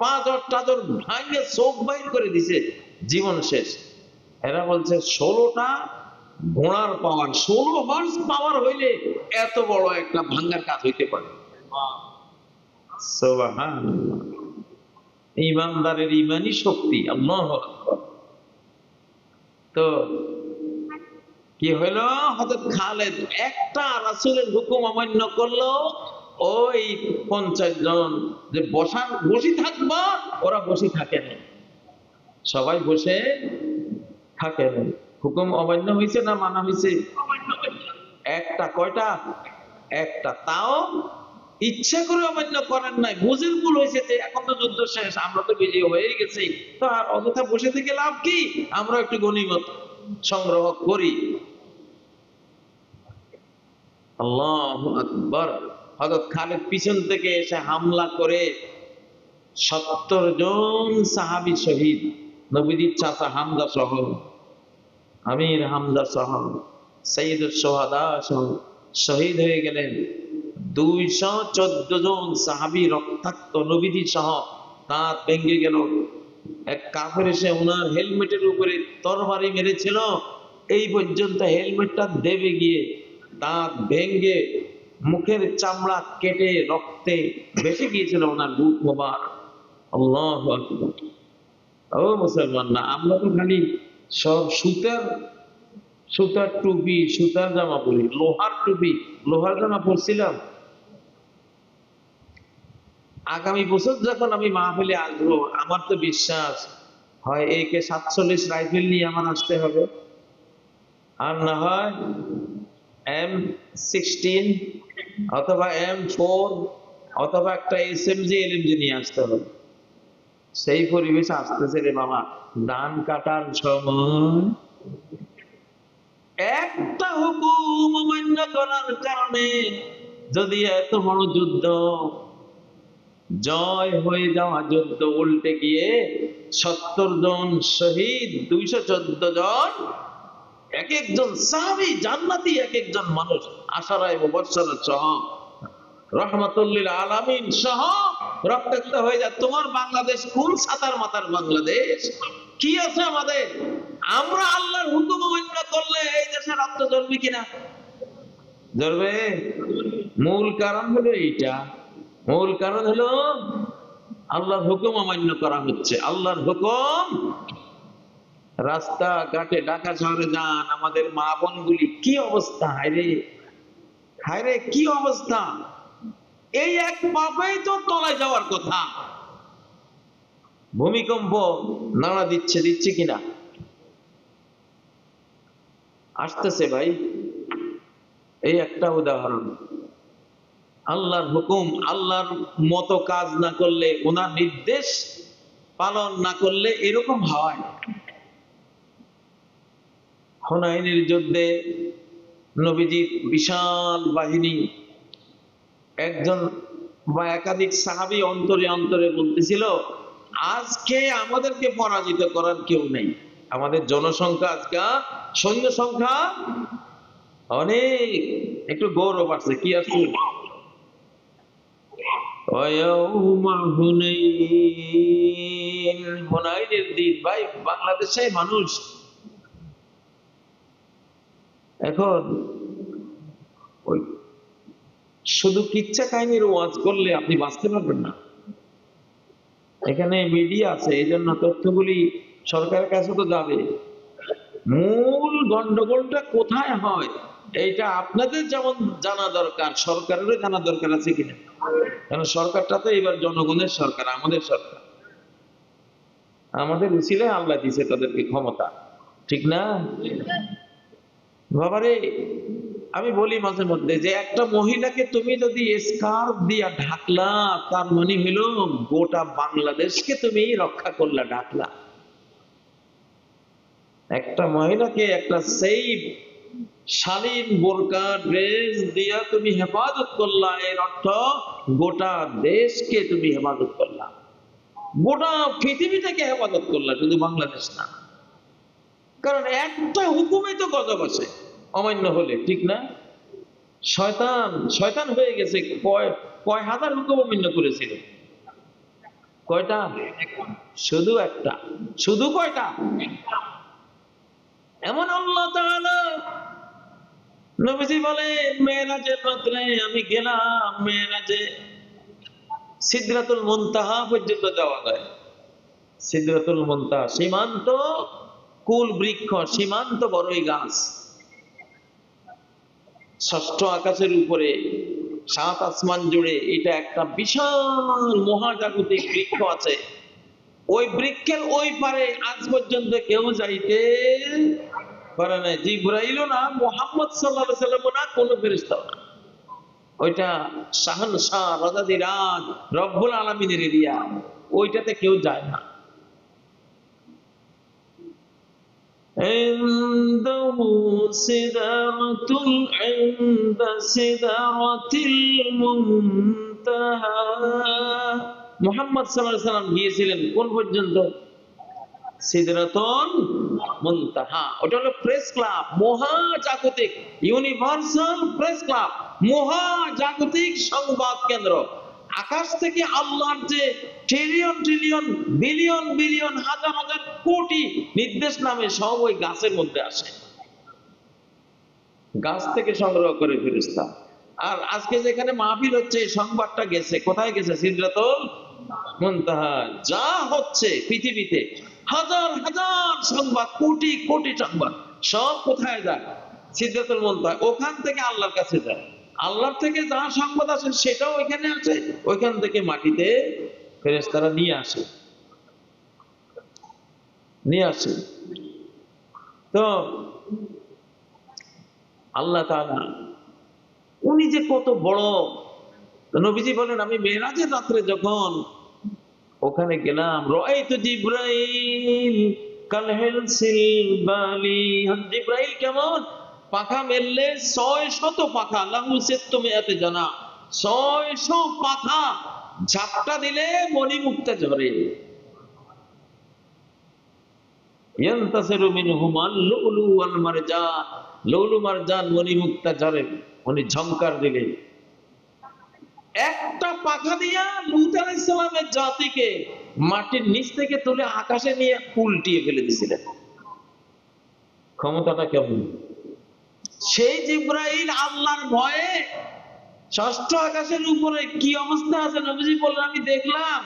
S1: পাঁজর টাজর ভাঙে চোখ বাইর করে দিছে, জীবন শেষ। এরা বলছে 16টা ঘোড়ার পাওয়ার, 16 হর্স পাওয়ার হইলে এত বড় একটা ভাঙ্গার কাজ হইতে পারে। সুবহানাল্লাহ। ইমানদারের ইমানি শক্তি। আল্লাহু আকবার। তো কি হলো, হযরত খালিদ একটা রাসূলের হুকুম অমান্য করলো, ওই 50 জন যে বসে থাকবা, ওরা বসে থাকে না, সবাই বসে থাকে না। হুকুম অমান্য হয়েছে না মানা হয়েছে? একটা। কয়টা? একটা। তাও ইচ্ছা করে অমান্য করেন নাই, বুঝের ভুল হয়েছে যে এখন তো যুদ্ধ শেষ, আমরা তো বিজয়ী হয়ে গেছি, তো আর অযথা বসে থেকে লাভ কি, আমরা একটু গনিমত সংগ্রহ করি। আল্লাহু আকবার। হযরত খালিদ পিছন থেকে এসে হামলা করে 70 জন সাহাবী শহীদ, নবীজির চাচা হামজা সহ, আমির হামজা সহ, সাইয়্যিদুশ শুহাদা সহ শহীদ হয়ে গেলেন। 214 জন সাহাবী রক্তাক্ত, নবীজি সহ দাঁত ভেঙে গেল। এক কাফের এসে ওনার হেলমেটের উপরে তরবারি মেরেছিল, এই পর্যন্ত হেলমেটটা দেবে গিয়ে দাঁত ভেঙে মুখের চামড়া কেটে রক্তে ভেসে গিয়েছিল ওনার বুক মোবার। আল্লাহু আকবার। ও মুসলমান, না আমরা তো খালি সব সুতার টুপি, সুতার জামা পরি, লোহার টুপি, লোহার জামা পরছিলাম। আগামী বছর যখন আমি মাহফিলে আসবো, আমার তো বিশ্বাস হয় AK-47 রাইফেল নিয়ে আমার আসতে হবে, আর না হয় M16 অথবা M4 অথবা একটা SMG LMG নিয়ে আসতে হবে। সেই পরিবেশ আসতেছে রে বাবা। ধান কাটার সময় একটা হুকুম অমান্য করার কারণে যদি এত বড় যুদ্ধ, জয় হয়ে যাওয়া যুদ্ধ উল্টে গিয়ে 70 জন শহীদ, 214 জন, এক একজন সাহাবী জান্নাতি, এক একজন মানুষ আশারায়ে মুবাশশারা সহ, রাহমাতুল লিল আলামিন সহ রক্তাক্ত হয়ে যায়। তোমার বাংলাদেশ কোন ছাতার মাথার বাংলাদেশ? কি আছে আমাদের? আমরা আল্লাহর হুকুম অমান্য করলে এই দেশে রক্ত ঝরবে কিনা? ঝরবে। মূল কারণ হলো এইটা। মূল কারণ হলো আল্লাহর হুকুম অমান্য করা হচ্ছে। আল্লাহর হুকুম। রাস্তা ঘাটে ঢাকা শহরে যান, আমাদের মা বোনগুলি কি অবস্থা! হায়রে হায়রে, কি অবস্থা! এই এক পাপেই তো তলায় যাওয়ার কথা। ভূমিকম্প নাড়া দিচ্ছে, দিচ্ছে কিনা? আসতেছে ভাই। এই একটা উদাহরণ। আল্লাহর হুকুম, আল্লাহর মতো কাজ না করলে, ওনার নির্দেশ পালন না করলে এরকম হয়। হুনাইনের যুদ্ধে নবীজির বিশাল বাহিনী, একজন বা একাধিক সাহাবী অন্তরে অন্তরে বলতেছিল, আজকে আমাদেরকে পরাজিত করার কেউ নেই। আমাদের জনসংখ্যা আজকে, সৈন্য সংখ্যা অনেক, একটু গৌরব আছে। কি আছে? হুনাইনের দিন ভাই, বাংলাদেশে মানুষ এখন ওই শুধু কিচ্ছা কাহিনীর ওয়াজ করলে আপনি বাঁচতে পারবেন না। এখানে মিডিয়া আছে, এই জন্য তথ্যগুলি সরকারের কাছে তো যাবে। মূল গন্ডগোলটা কোথায় হয় এইটা আপনাদের যেমন জানা দরকার, সরকারেরও জানা দরকার আছে কিনা। কারণ সরকারটা তো এবার জনগণের সরকার, আমাদের সরকার। আমাদের উসিলায় আল্লাহ দিয়েছে তাদেরকে ক্ষমতা, ঠিক না বাবারে? আমি বলি মাঝে মধ্যে যে একটা মহিলাকে তুমি যদি স্কার্ফ দিয়া ঢাকলা, তার মানে হলো গোটা বাংলাদেশকে তুমি রক্ষা করলা, ঢাকলা। একটা মহিলাকে একটা সেফ শালীন বোরকা ড্রেস দিয়া তুমি হেফাজত করলা, এর অর্থ গোটা দেশকে তুমি হেফাজত করলা, গোটা পৃথিবীটাকে হেফাজত করলা, শুধু বাংলাদেশ না। কারণ একটা হুকুমে তো গজব আছে অমান্য হলে, ঠিক না? শয়তান শয়তান হয়ে গেছে। কয় কয় হাজার হুকুম অমান্য করেছিল? কয়টা? শুধু একটা। শুধু কয়টা? এমন আল্লাহ তাআলা, নবীজি বলেন, মেরাজের রাত্রে আমি গেলাম, মেরাজে সিদরাতুল মুনতাহা পর্যন্ত যাওয়া যায়। সিদরাতুল মুনতাহা সীমান্ত, কুল বৃক্ষ, সীমান্ত বড়ই গাছ, ষষ্ঠ আকাশের উপরে, সাত আসমান জুড়ে এটা একটা বিশাল মহাজাগতিক বৃক্ষ আছে। ওই বৃক্ষের ওই পারে আজ পর্যন্ত কেউ যাইতে পারে না। জিবরাইলও না, মুহাম্মদ সাল্লাল্লাহু আলাইহি ওয়াসাল্লামও না, কোন ফেরেশতাও না। ওইটা শাহনশাহ রাজাদিরাজ রব্বুল আলামিনের এরিয়া, ওইটাতে কেউ যায় না। عنده سدرة عند سدرة المنتهى। মুহাম্মদ সাল্লাল্লাহু আলাইহি সাল্লাম গিয়েছিলেন কোন পর্যন্ত? সিদরাতুল মুনতাহা। ওটা হলো প্রেস ক্লাব, মহাজাগতিক ইউনিভার্সাল প্রেস ক্লাব, মহাজাগতিক সংবাদ কেন্দ্র। আকাশ থেকে আল্লাহর যে ট্রিলিয়ন ট্রিলিয়ন বিলিয়ন বিলিয়ন হাজার হাজার কোটি নির্দেশ নামে সব ওই গাছের মধ্যে আসে, গাছ থেকে সংগ্রহ করে ফেরেশতা। আর আজকে যেখানে মাহফিল হচ্ছে, এই সংবাদটা গেছে কোথায়? গেছে সিদরাতুল মুনতাহা। যা হচ্ছে পৃথিবীতে, হাজার হাজার সংবাদ, কোটি কোটি সংবাদ, সব কোথায় যায়? সিদরাতুল মুনতাহা। ওখান থেকে আল্লাহর কাছে যায়। আল্লাহর থেকে যা সংবাদ আসে সেটাও ওইখানে আছে, ওইখান থেকে মাটিতে ফেরেশতারা নিয়ে আসে, নিয়ে আসে। তো আল্লাহ তাআলা উনি যে কত বড়। নবীজি বলেন, আমি মেরাজের রাত্রে যখন ওখানে গেলাম, রাআইতু জিবরাইল কালহিলসিল বালি। জিবরাইল কেমন? পাখা মেললে 600 পাখা, লাহু সিত্তুমিয়াতে জানা, 600 পাখা ঝাপটা দিলে মণিমুক্তা ঝরে। ইয়ানতাসিরু মিনহুমাল লুলু ওয়াল মারজান, লুলু মারজান মণিমুক্তা ঝরে উনি ঝংকার দিলে। একটা পাখা দিয়া লূত আলাইহিস সালামের জাতিকে মাটির নিচ থেকে তুলে আকাশে নিয়ে উল্টিয়ে ফেলে দিয়েছিলেন। ক্ষমতাটা কেমন! সেই জিবরাইল আল্লাহর ভয়ে ষষ্ঠ আকাশের উপরে কি অবস্থা আছে, নবীজি বললেন, আমি দেখলাম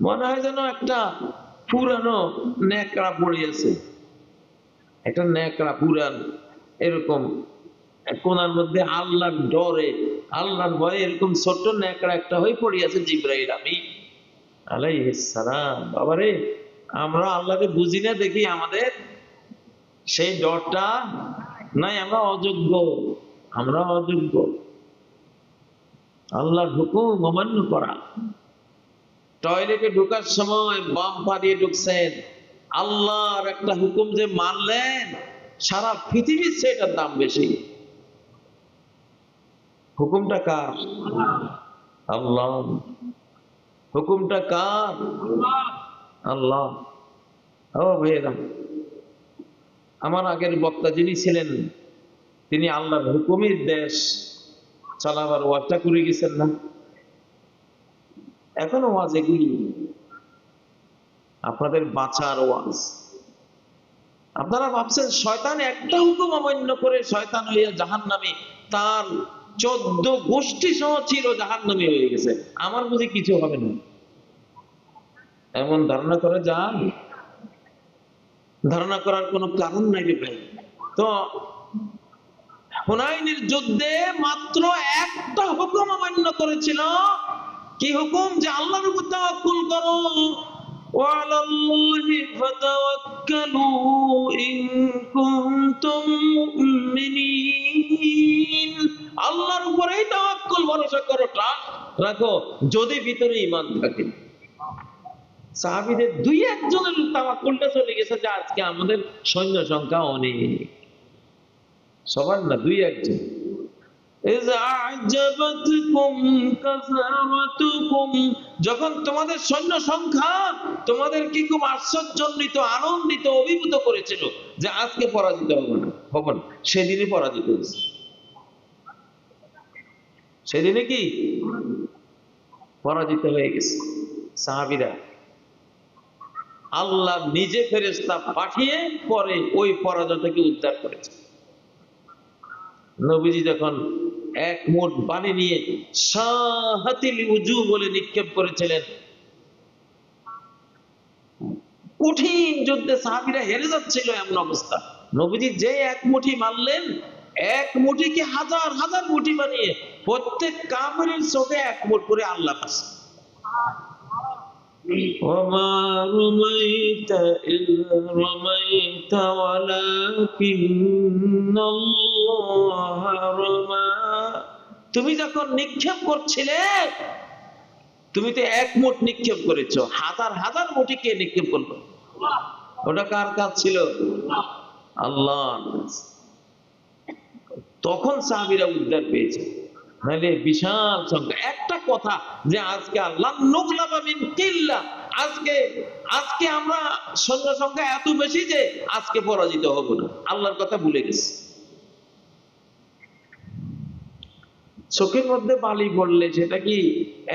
S1: মনে হয় যেন একটা পুরানো ন্যাকড়া পড়ে আছে, একটা ন্যাকড়া পুরান, এরকম কোনার মধ্যে আল্লাহর ডরে, আল্লাহর ভয়ে এরকম ছোট্ট ন্যাকড়া একটা হয়ে পড়ে আছে জিবরাইল আমিন আলাইহিস সালাম। বাবারে, আমরা আল্লাহকে বুঝি না দেখি, আমাদের সেই ডরটা নাই, আমরা অযোগ্য, আমরা অযোগ্য। আল্লাহর হুকুম অমান্য করা। টয়লেটে ঢোকার সময় বাম পা দিয়ে ঢুকছেন, আল্লাহর একটা হুকুম যে মানলেন, সারা পৃথিবীর সেটার দাম বেশি। হুকুমটা কার? আল্লাহ। হুকুমটা কার? আল্লাহ। ও ভাইয়েরা, আমার আগের বক্তা যিনি ছিলেন, তিনি আল্লাহর হুকুমের দেশ চালাবার ওয়াজটা করে গেছেন না? এখনো ওয়াজ এগুলি আপনাদের বাঁচার ওয়াজ। আপনারা ভাবছেন শয়তান একটা হুকুম অমান্য করে শয়তান হইয়া জাহান্নামী, তার 14 গোষ্ঠী সহ ছিল জাহান্নামী হয়ে গেছে, আমার বুঝি কিছু হবে না, এমন ধারণা করা যায়? ধারণা করার কোনো কারণ নাই রে ভাই। তো হুনাইনের যুদ্ধে মাত্র একটা হুকুম অমান্য করেছিল। কি হুকুম? যে আল্লাহর উপর তাওয়াক্কুল করো, ওয়ালাল্লাহি ফাতাওয়াক্কালু ইন কুনতুম মুমিনিন। আল্লাহর উপরেই তাওয়াক্কুল, ভরসা করো, ট্রাস্ট রাখো যদি ভিতরে ঈমান থাকে। সাহাবীদের 2-1 জনের তাওয়াক্কুলটা চলে গেছে, যে আজকে আমাদের সৈন্য সংখ্যা অনেক, সবার না, 2-1 জন। যখন তোমাদের সৈন্য সংখ্যা তোমাদেরকে খুব আশ্চর্যান্বিত, আনন্দিত, অভিভূত করেছিল যে আজকে পরাজিত হবে না, হবে না, সেদিনই পরাজিত হয়েছে। সেদিনে কি পরাজিত হয়ে গেছে সাহাবীরা। আল্লাহ নিজে ফেরেশতা পাঠিয়ে পরে ওই পরাজয়টাকে উদ্ধার করেছে। নবীজি যখন এক মুঠ পানি নিয়ে শাহাতিল উজু বলে নিক্ষেপ করেছিলেন, কঠিন যুদ্ধে সাহাবীরা হেরে যাচ্ছিল, এমন অবস্থা, নবীজি যে এক মুঠি মারলেন, এক মুঠিকে হাজার হাজার মুঠি বানিয়ে প্রত্যেক কাফেরের চোখে এক মুঠ করে আল্লাহ পাচ্ছে। وما رميت إذ رميت ولكن الله رمى। তুমি যখন নিক্ষেপ করছিলে, তুমি তো এক মুঠ নিক্ষেপ করেছো, হাজার হাজার মুঠি কে নিক্ষেপ করলো? ওটা কার কাজ ছিল? আল্লাহ। তখন সাহাবীরা উদ্ধার পেয়েছে, নাহলে বিশাল সংখ্যা। একটা কথা যে আজকে আল্লাহ নুগলাবা মিন কিল্লা, আজকে আজকে আমরা সৈন্য সংখ্যা এত বেশি যে আজকে পরাজিত হব না, আল্লাহর কথা ভুলে গেছে। চোখের মধ্যে বালি পড়লে সেটা কি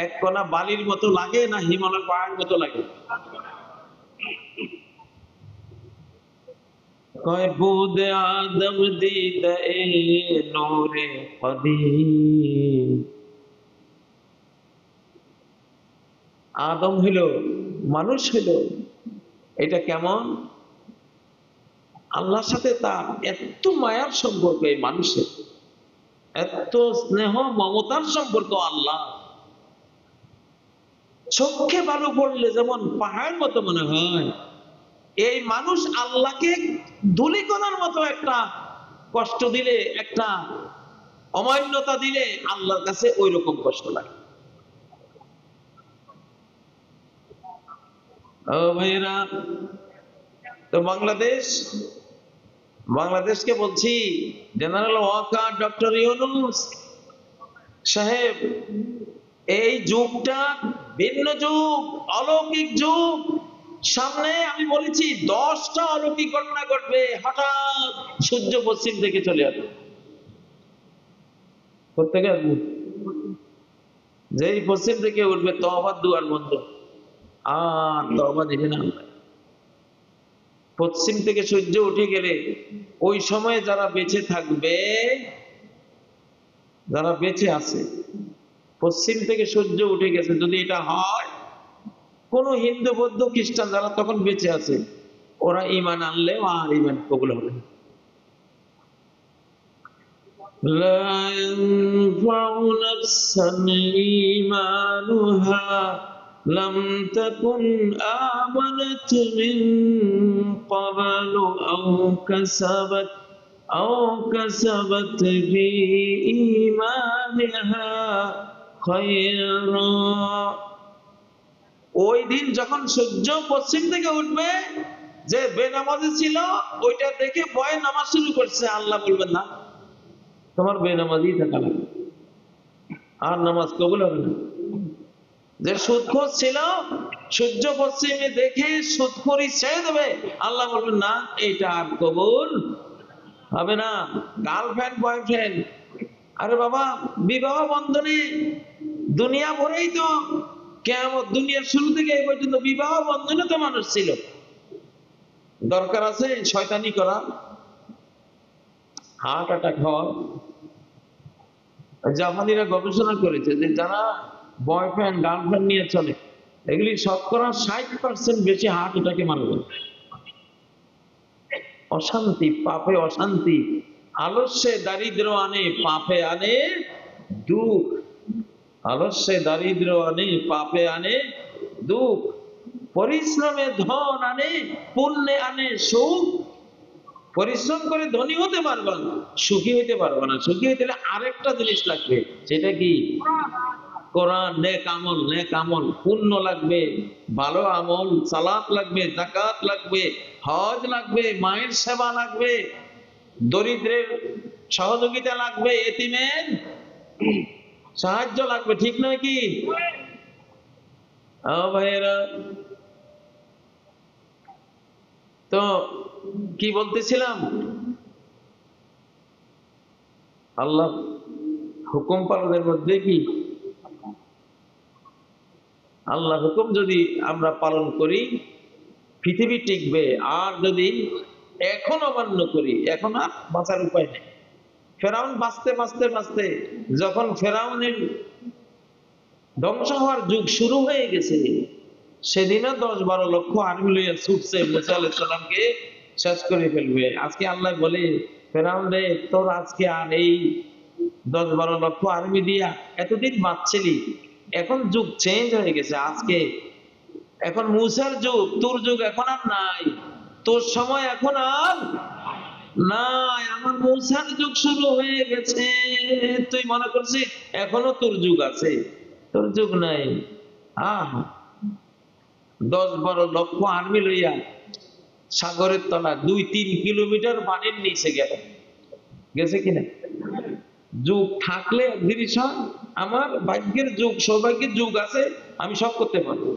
S1: এক কণা বালির মতো লাগে, না হিমালয় পাহাড়ের মতো লাগে? কয় বুদে আদম দিদে নূরে কদিম। আদম হইল, মানুষ হইল, এটা কেমন? আল্লাহর সাথে তার এত মায়ার সম্পর্ক, এই মানুষের এত স্নেহ মমতার সম্পর্ক। আল্লাহ চোখে বালু পড়লে যেমন পাহাড়ের মতো মনে হয়, এই মানুষ আল্লাহকে ধূলিকণার মতো একটা কষ্ট দিলে, একটা অমান্যতা দিলে আল্লাহর কাছে ওই রকম কষ্ট লাগে। ও ভাইরা, তো বাংলাদেশকে বলছি, জেনারেল ওয়াকার ডক্টর ইউনূস সাহেব, এই যুগটা ভিন্ন যুগ, অলৌকিক যুগ। সামনে আমি বলেছি 10টা অলৌকিক ঘটনা ঘটবে। হঠাৎ সূর্য পশ্চিম থেকে চলে আসবে। কোথেকে আসবে? যেই পশ্চিম থেকে উঠবে, তওবার দুয়ার বন্ধ, আর তওবা দিবে না। পশ্চিম থেকে সূর্য উঠে গেলে ওই সময়ে যারা বেঁচে থাকবে, যারা বেঁচে আছে, পশ্চিম থেকে সূর্য উঠে গেছে, যদি এটা হয়, কোন হিন্দু বৌদ্ধ খ্রিস্টান যারা তখন বেঁচে আছে, ওরা ঈমান আনলেও আর ঈমান কবুল হবে না। لا ينفع نفسا إيمانها لم تكن آمنت من قبل أو كسبت في إيمانها خيرا। ওই দিন যখন সূর্য পশ্চিম থেকে উঠবে, যে বেনামাজি ছিল ওইটা দেখে ভয়ে নামাজ শুরু করছে, আল্লাহ বলবেন না, তোমার বেনামাজি থাকা লাগবে, আর নামাজ কবুল হবে না। যে সুদখোর ছিল, সূর্য পশ্চিমে দেখে সুদখোরি ছেড়ে দেবে, আল্লাহ বলবেন না, এটা আর কবুল হবে না। গার্লফ্রেন্ড বয়ফ্রেন্ড, আরে বাবা, বিবাহ বন্ধনে দুনিয়া ভরেই তো, কিয়ামত, দুনিয়ার শুরু থেকে এই পর্যন্ত বিবাহ বন্ধনে তো মানুষ ছিল। দরকার আছে শয়তানি করা, হার্ট অ্যাটাক হওয়া। জাপানিরা গবেষণা করেছে যে যারা বয়ফ্রেন্ড গার্লফ্রেন্ড নিয়ে চলে, এগুলি শতকরা 60% বেশি হার্ট অ্যাটাকে মারা যায়। অশান্তি, পাপে অশান্তি, আলস্যে দারিদ্র আনে, পাপে আনে দুঃখ। আলস্যে দারিদ্র আনে, পাপে আনে দুঃখ। পরিশ্রমে ধন আনে, পুণ্যে আনে সুখ। পরিশ্রম করে ধনী হতে পারবা না, সুখী হইতে পারবা না। সুখী হইতে হলে আরেকটা জিনিস লাগবে, সেটা কি? কোরআন, নেক আমল। নেক আমল, পুণ্য লাগবে, ভালো আমল, সালাত লাগবে, যাকাত লাগবে, হজ লাগবে, মায়ের সেবা লাগবে, দরিদ্রের সহযোগিতা লাগবে, এতিমের সাহায্য লাগবে, ঠিক নয় কি? ভাইয়েরা, তো কি বলতেছিলাম? আল্লাহ হুকুম পালনের মধ্যে কি, আল্লাহ হুকুম যদি আমরা পালন করি, পৃথিবী টিকবে। আর যদি এখন অমান্য করি, এখন আর বাঁচার উপায় নেই। ফেরাউন বাঁচতে বাঁচতে বাঁচতে, যখন ফেরাউনের ধ্বংস হওয়ার যুগ শুরু হয়ে গেছে, সেদিনও 10-12 লক্ষ আর্মি লইয়া ছুটছে মুসা আলাইহিস সালামকে শেষ করে ফেলবে। আজকে আল্লাহ বলে, ফেরাউন রে, তোর আজকে আর এই 10-12 লক্ষ আর্মি দিয়া এতদিন বাঁচছিলি, এখন যুগ চেঞ্জ হয়ে গেছে। আজকে এখন মুসার যুগ, তোর যুগ এখন আর নাই, তোর সময় এখন আর নাই, আমার মুসার যুগ শুরু হয়ে গেছে। তুই মনে করছিস এখনো তোর যুগ আছে? তোর যুগ নাই। 10-12 লক্ষ আর্মি লইয়া সাগরের তলা 2-3 কিলোমিটার পানির নিচে গেছে কিনা? যুগ থাকলে জিনিস হয়, আমার ভাগ্যের যুগ, সৌভাগ্যের যুগ আছে, আমি সব করতে পারবো।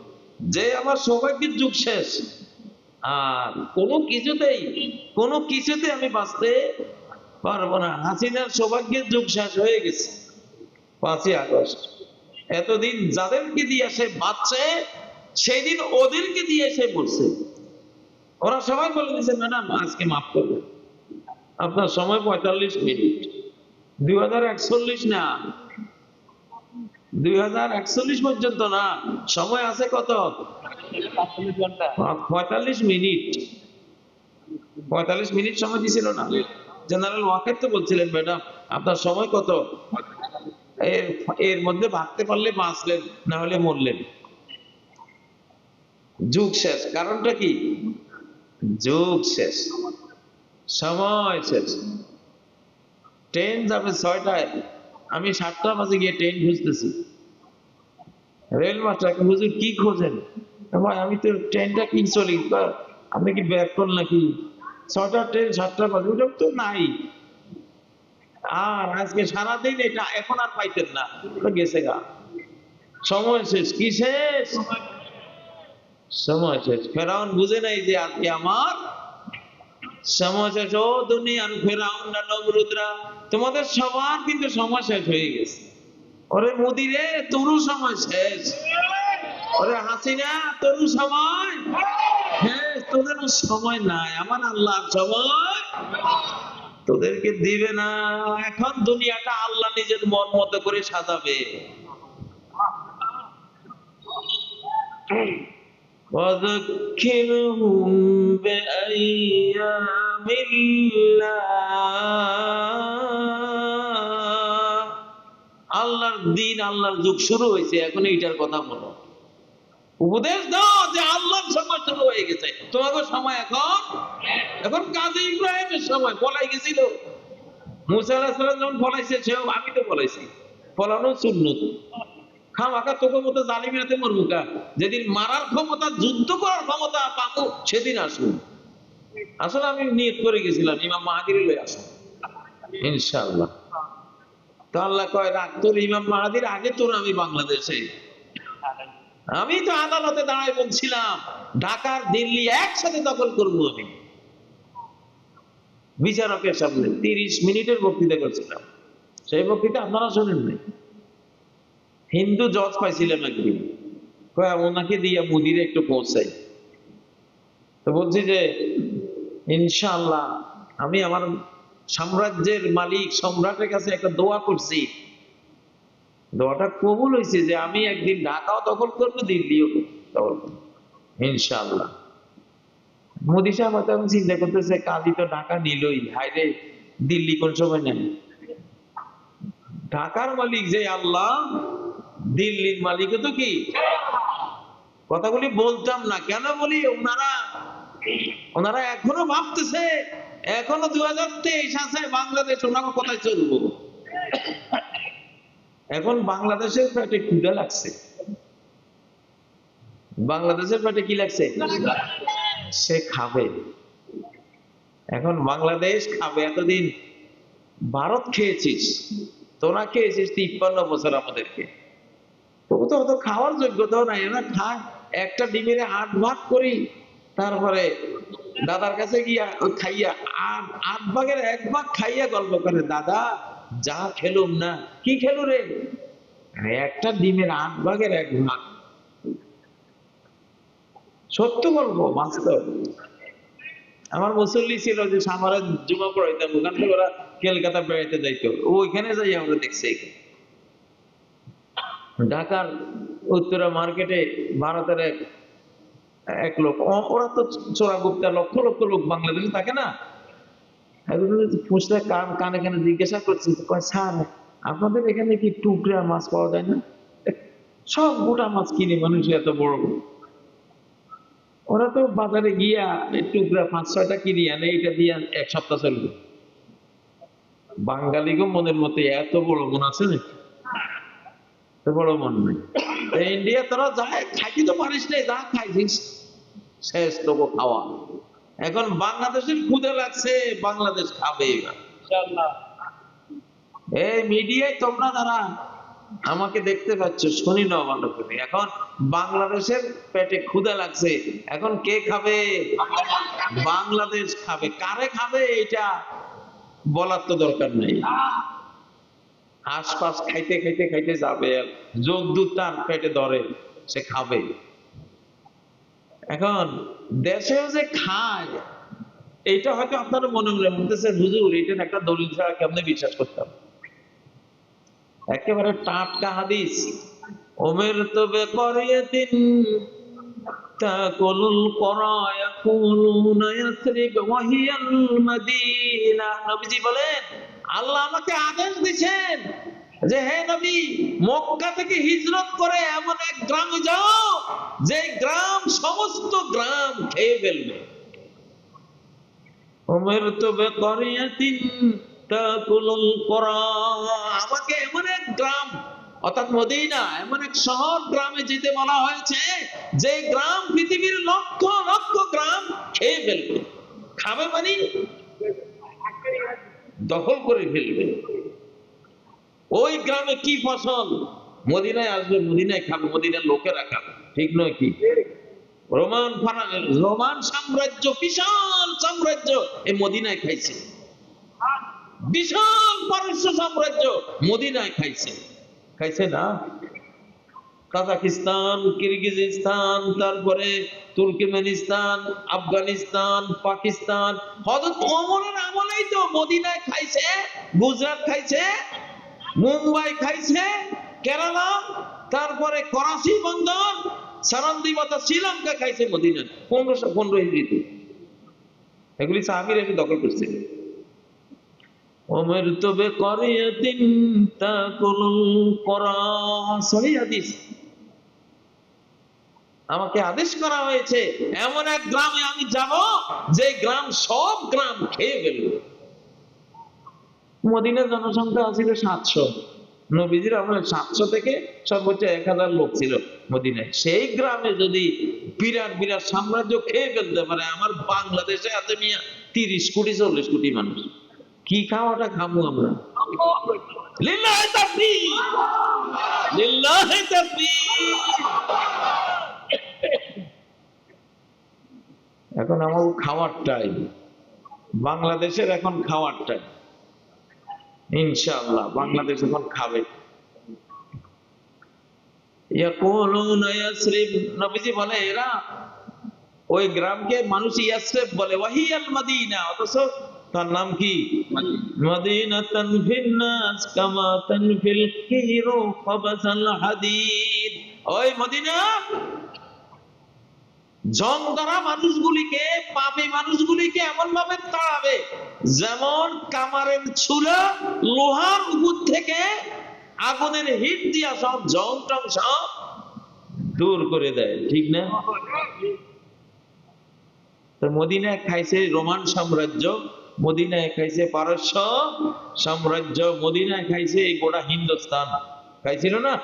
S1: যে আমার সৌভাগ্যের যুগ শেষ, আর কোনো কিছুতে আমি বাঁচতে পারবো না। হাসিনার সৌভাগ্যের যুগ শেষ হয়ে গেছে 5ই আগস্ট। এতদিন যাদেরকে দিয়ে সে বাঁচছে, সেই দিন ওদেরকে দিয়ে সে বলছে, ওরা সবাই বলে দিচ্ছে, ম্যাডাম আজকে মাফ করবেন, আপনার সময় 45 মিনিট। 2041 না, 2041 পর্যন্ত না, সময় আছে কত? 45 মিনিট। 45 মিনিট সময় দিছিল না? জেনারেল ওয়াকার তো বলছিলেন, ম্যাডাম আপনার সময় কত? এর মধ্যে ভাবতে পারলে বাঁচলেন, না হলে মরলেন। যুগ শেষ। কারণটা কি? যুগ শেষ, সময় শেষ। ট্রেন যাবে 6টায়, আমি 7টা বাজে গিয়ে ট্রেন খুঁজতেছি। রেল মাস্টারকে, হুজুর কি খোঁজেন? ভাই আমি তো ট্রেনটা কি চলি, আপনি কি ব্যাক করল নাকি? 6টার ট্রেন 7টা বাজে, ওটা তো নাই। আর আজকে সারাদিন এটা এখন আর পাইতেন না, তো গেছে গা, সময় শেষ। কি শেষ? সময় শেষ। ফেরাউন বুঝে নাই যে আজকে আমার সময় শেষ। ও দুনিয়ার ফেরাউন না নমরুদরা, তোমাদের সবার কিন্তু সময় শেষ হয়ে গেছে। ওরে মোদি রে, তোরও সময় শেষ। ওরে হাসিনা, তোরও সময় শেষ। তোদেরও সময় নাই, আমার আল্লাহর সময় তোদেরকে দিবে না। এখন দুনিয়াটা আল্লাহ নিজের মন মতো করে সাজাবে। وذكرهم بأيام الله। আল্লাহর দিন, আল্লাহর যুগ শুরু হয়েছে, এখন এইটার কথা বলো। উপদেশ দাও যে আল্লাহর সময় শুরু হয়ে গেছে, তোমাদের সময় এখন। এখন কাজী ইব্রাহিমের সময় পলাই গেছিল। মুসা আলাইহিস সালাম যখন পলাইছে, সেও আমি তো পলাইছি, পলানো সুন্নত। খামাখা তোকে মতো জালিমিনাতে মরবো কা? যেদিন মারার ক্ষমতা, যুদ্ধ করার ক্ষমতা পাবো, সেদিন আসুন। আসলে আমি নিয়ত করে গেছিলাম ইমাম মাহাদির লই আসুন ইনশাআল্লাহ। তো আল্লাহ কয়, রাখ, তোর ইমাম মাহাদির আগে তোর আমি বাংলাদেশে। আমি তো আদালতে দাঁড়ায় বলছিলাম ঢাকার দিল্লি একসাথে দখল করবো আমি। বিচারকের সামনে 30 মিনিটের বক্তৃতা করছিলাম। সেই বক্তৃতা আপনারা শোনেন নাই। হিন্দু জজ পাইছিলাম একদিন, কয় ওনাকে দিয়ে মুদিরে একটু পৌঁছাই। তো বলছি যে ইনশাআল্লাহ আমি আমার সাম্রাজ্যের মালিক সম্রাটের কাছে একটা দোয়া করছি, দোয়াটা কবুল হয়েছে যে আমি একদিন ঢাকাও দখল করবো, দিল্লিও দখল করবো ইনশাআল্লাহ। মোদী সাহেব হয়তো এখন চিন্তা করতেছে, কাজী তো ঢাকা নিলই, হাইরে দিল্লি কোন সময় নেন। ঢাকার মালিক যে আল্লাহ, দিল্লির মালিকও তো কি। কথাগুলি বলতাম না কেন বলি, ওনারা এখনো ভাবতেছে, এখনো 2023 আছে, বাংলাদেশ ওনাকে কোথায় চলবো। এখন বাংলাদেশের পেটে ক্ষুধা লাগছে। বাংলাদেশের পেটে কি লাগছে? সে খাবে। এখন বাংলাদেশ খাবে। এতদিন ভারত খেয়েছিস, তোরা খেয়েছিস 53 বছর আমাদেরকে, তবু তো অত খাওয়ার যোগ্যতাও নাই। না খায়, একটা ডিমের 8 ভাগ করি, তারপরে দাদার কাছে গিয়া খাইয়া 8 ভাগের 1 ভাগ খাইয়া গল্প করে, দাদা যা খেলুম না। কি খেলু রে? একটা ডিমের 8 ভাগের 1 ভাগ। সত্য গল্প, বাস্তব। আমার মুসল্লি ছিল যে সামারে জুমা পড়াইতাম, ওখান থেকে ওরা কলকাতা বেড়াইতে যাইতো, ওইখানে যাই আমরা দেখছি। ঢাকার উত্তরা মার্কেটে ভারতের এক লোক, ওরা তো চোরাগুপ্তা, লক্ষ লক্ষ লোক বাংলাদেশে থাকে না। ফুসলে কানে কানে জিজ্ঞাসা করছি, স্যার আপনাদের এখানে কি টুকরা মাছ পাওয়া যায় না? সব গোটা মাছ কিনে মানুষ, এত বড়। ওরা তো বাজারে গিয়া টুকরা 5-6টা কিনে আনে, এটা দিয়ে 1 সপ্তাহ চলবে। বাঙালিগো মনের মতো এত বড় মন আছে নাকি? বড় মন নাই। ইন্ডিয়া তোরা যায় খাইতে তো পারিস নাই, যা খাইছিস শেষ তোকে খাওয়া। এখন বাংলাদেশের ক্ষুধা লাগছে, বাংলাদেশ খাবে এবার ইনশাআল্লাহ। এই মিডিয়ায় তোমরা যারা আমাকে দেখতে পাচ্ছ, শুনি না ভালো করে, এখন বাংলাদেশের পেটে ক্ষুধা লাগছে, এখন কে খাবে? বাংলাদেশ খাবে। কারে খাবে এটা বলার তো দরকার নেই। আশপাশ খাইতে খাইতে খাইতে যাবে, যদ্দূর তার পেটে ধরে সে খাবে। এখন দেশেও যে খায়, এটা হয়তো আপনারা মনে মনে বলতেছেন, হুজুর এটার একটা দলিল ছাড়া কেমনে বিশ্বাস করতাম? একেবারে টাটকা হাদিস। ওমের তো বেকরিয়াতিন তাকুলুল কুরা ইয়াকুলুনা ইয়াসরিব ওয়া হিয়াল মাদিনা। নবীজি বলেন, আল্লাহ আমাকে আদেশ দিয়েছেন যে হে নবী, মক্কা থেকে হিজরত করে এমন এক গ্রামে যাও, যে গ্রাম সমস্ত গ্রাম খেয়ে ফেলবে। উমিরতু বিকরিয়াতিন তাকুলুল কুরা, আমাকে এমন এক গ্রাম অর্থাৎ মদিনা এমন এক শহর গ্রামে যেতে বলা হয়েছে যে গ্রাম পৃথিবীর লক্ষ লক্ষ গ্রাম খেয়ে ফেলবে। খাবে মানে দখল করে ফেলবে। ওই গ্রামে কি ফসল মদিনায় আসবে, মদিনায় খাবে, মদিনার লোকেরা খাবে, ঠিক নয় কি? রোমান সাম্রাজ্য, বিশাল সাম্রাজ্য এই মদিনায় খাইছে, বিশাল পারস্য সাম্রাজ্য মদিনায় খাইছে, খাইছে না? কাজাকিস্তান, কিরগিজস্তান, তারপরে তুর্কমেনিস্তান, আফগানিস্তান, পাকিস্তান, হযরত ওমরের আমলেই তো মদিনায় খাইছে, গুজরাট খাইছে, মুম্বাই খাইছে, কেরালা, তারপরে করাচি বন্দর, সারান্দিবাতা, শ্রীলঙ্কা খাইছে মদিনা 1515 হিজরিতে। এগুলি সাহাবীরা এসে দখল করছে। উমিরতু বিকারিয়াতিন তাকুলুল কুরা, সহিহ হাদিস। আমাকে আদেশ করা হয়েছে এমন এক গ্রামে আমি যাব যে গ্রাম সব গ্রাম খেয়ে ফেলবে। মদিনার জনসংখ্যা ছিল 700, নবীজির আমলে 700 থেকে সর্বোচ্চ 1000 লোক ছিল মদিনায়। সেই গ্রামে যদি বিরাট বিরাট সাম্রাজ্য খেয়ে ফেলতে পারে, আমার বাংলাদেশে আছে মিয়া 30 কোটি 40 কোটি মানুষ, কি খাওয়াটা খাবো আমরা? লিল্লাহি তাকবীর, লিল্লাহি তাকবীর। এখন আমার খাওয়ার টাইম, বাংলাদেশের এখন খাওয়ার টাইম। ইনশাআল্লাহ বাংলাদেশ এখন খাবে। ইয়াকুলুনা ইয়াসরিব, নবীজি বলে এরা ওই গ্রামকে মানুষ ইয়াসরিব বলে, ওয়াহিয়াল মদিনা, অথচ তার নাম কি? মদিনাতান ফিন্নাস কামা তানফিল কিরু ফাবাসাল হাদিদ। ওই মদিনা জং ধরা মানুষগুলিকে, পাপী মানুষগুলিকে এমন ভাবে তাড়াবে যেমন কামারের চুলা লোহার উপর থেকে আগুনের হিট দিয়া সব জং টং সব দূর করে দেয়, ঠিক না? তো মদিনায় খাইছে রোমান সাম্রাজ্য, মদিনায় খাইছে পারস্য সাম্রাজ্য, মদিনায় খাইছে এই গোটা হিন্দুস্তান, খাইছিল না?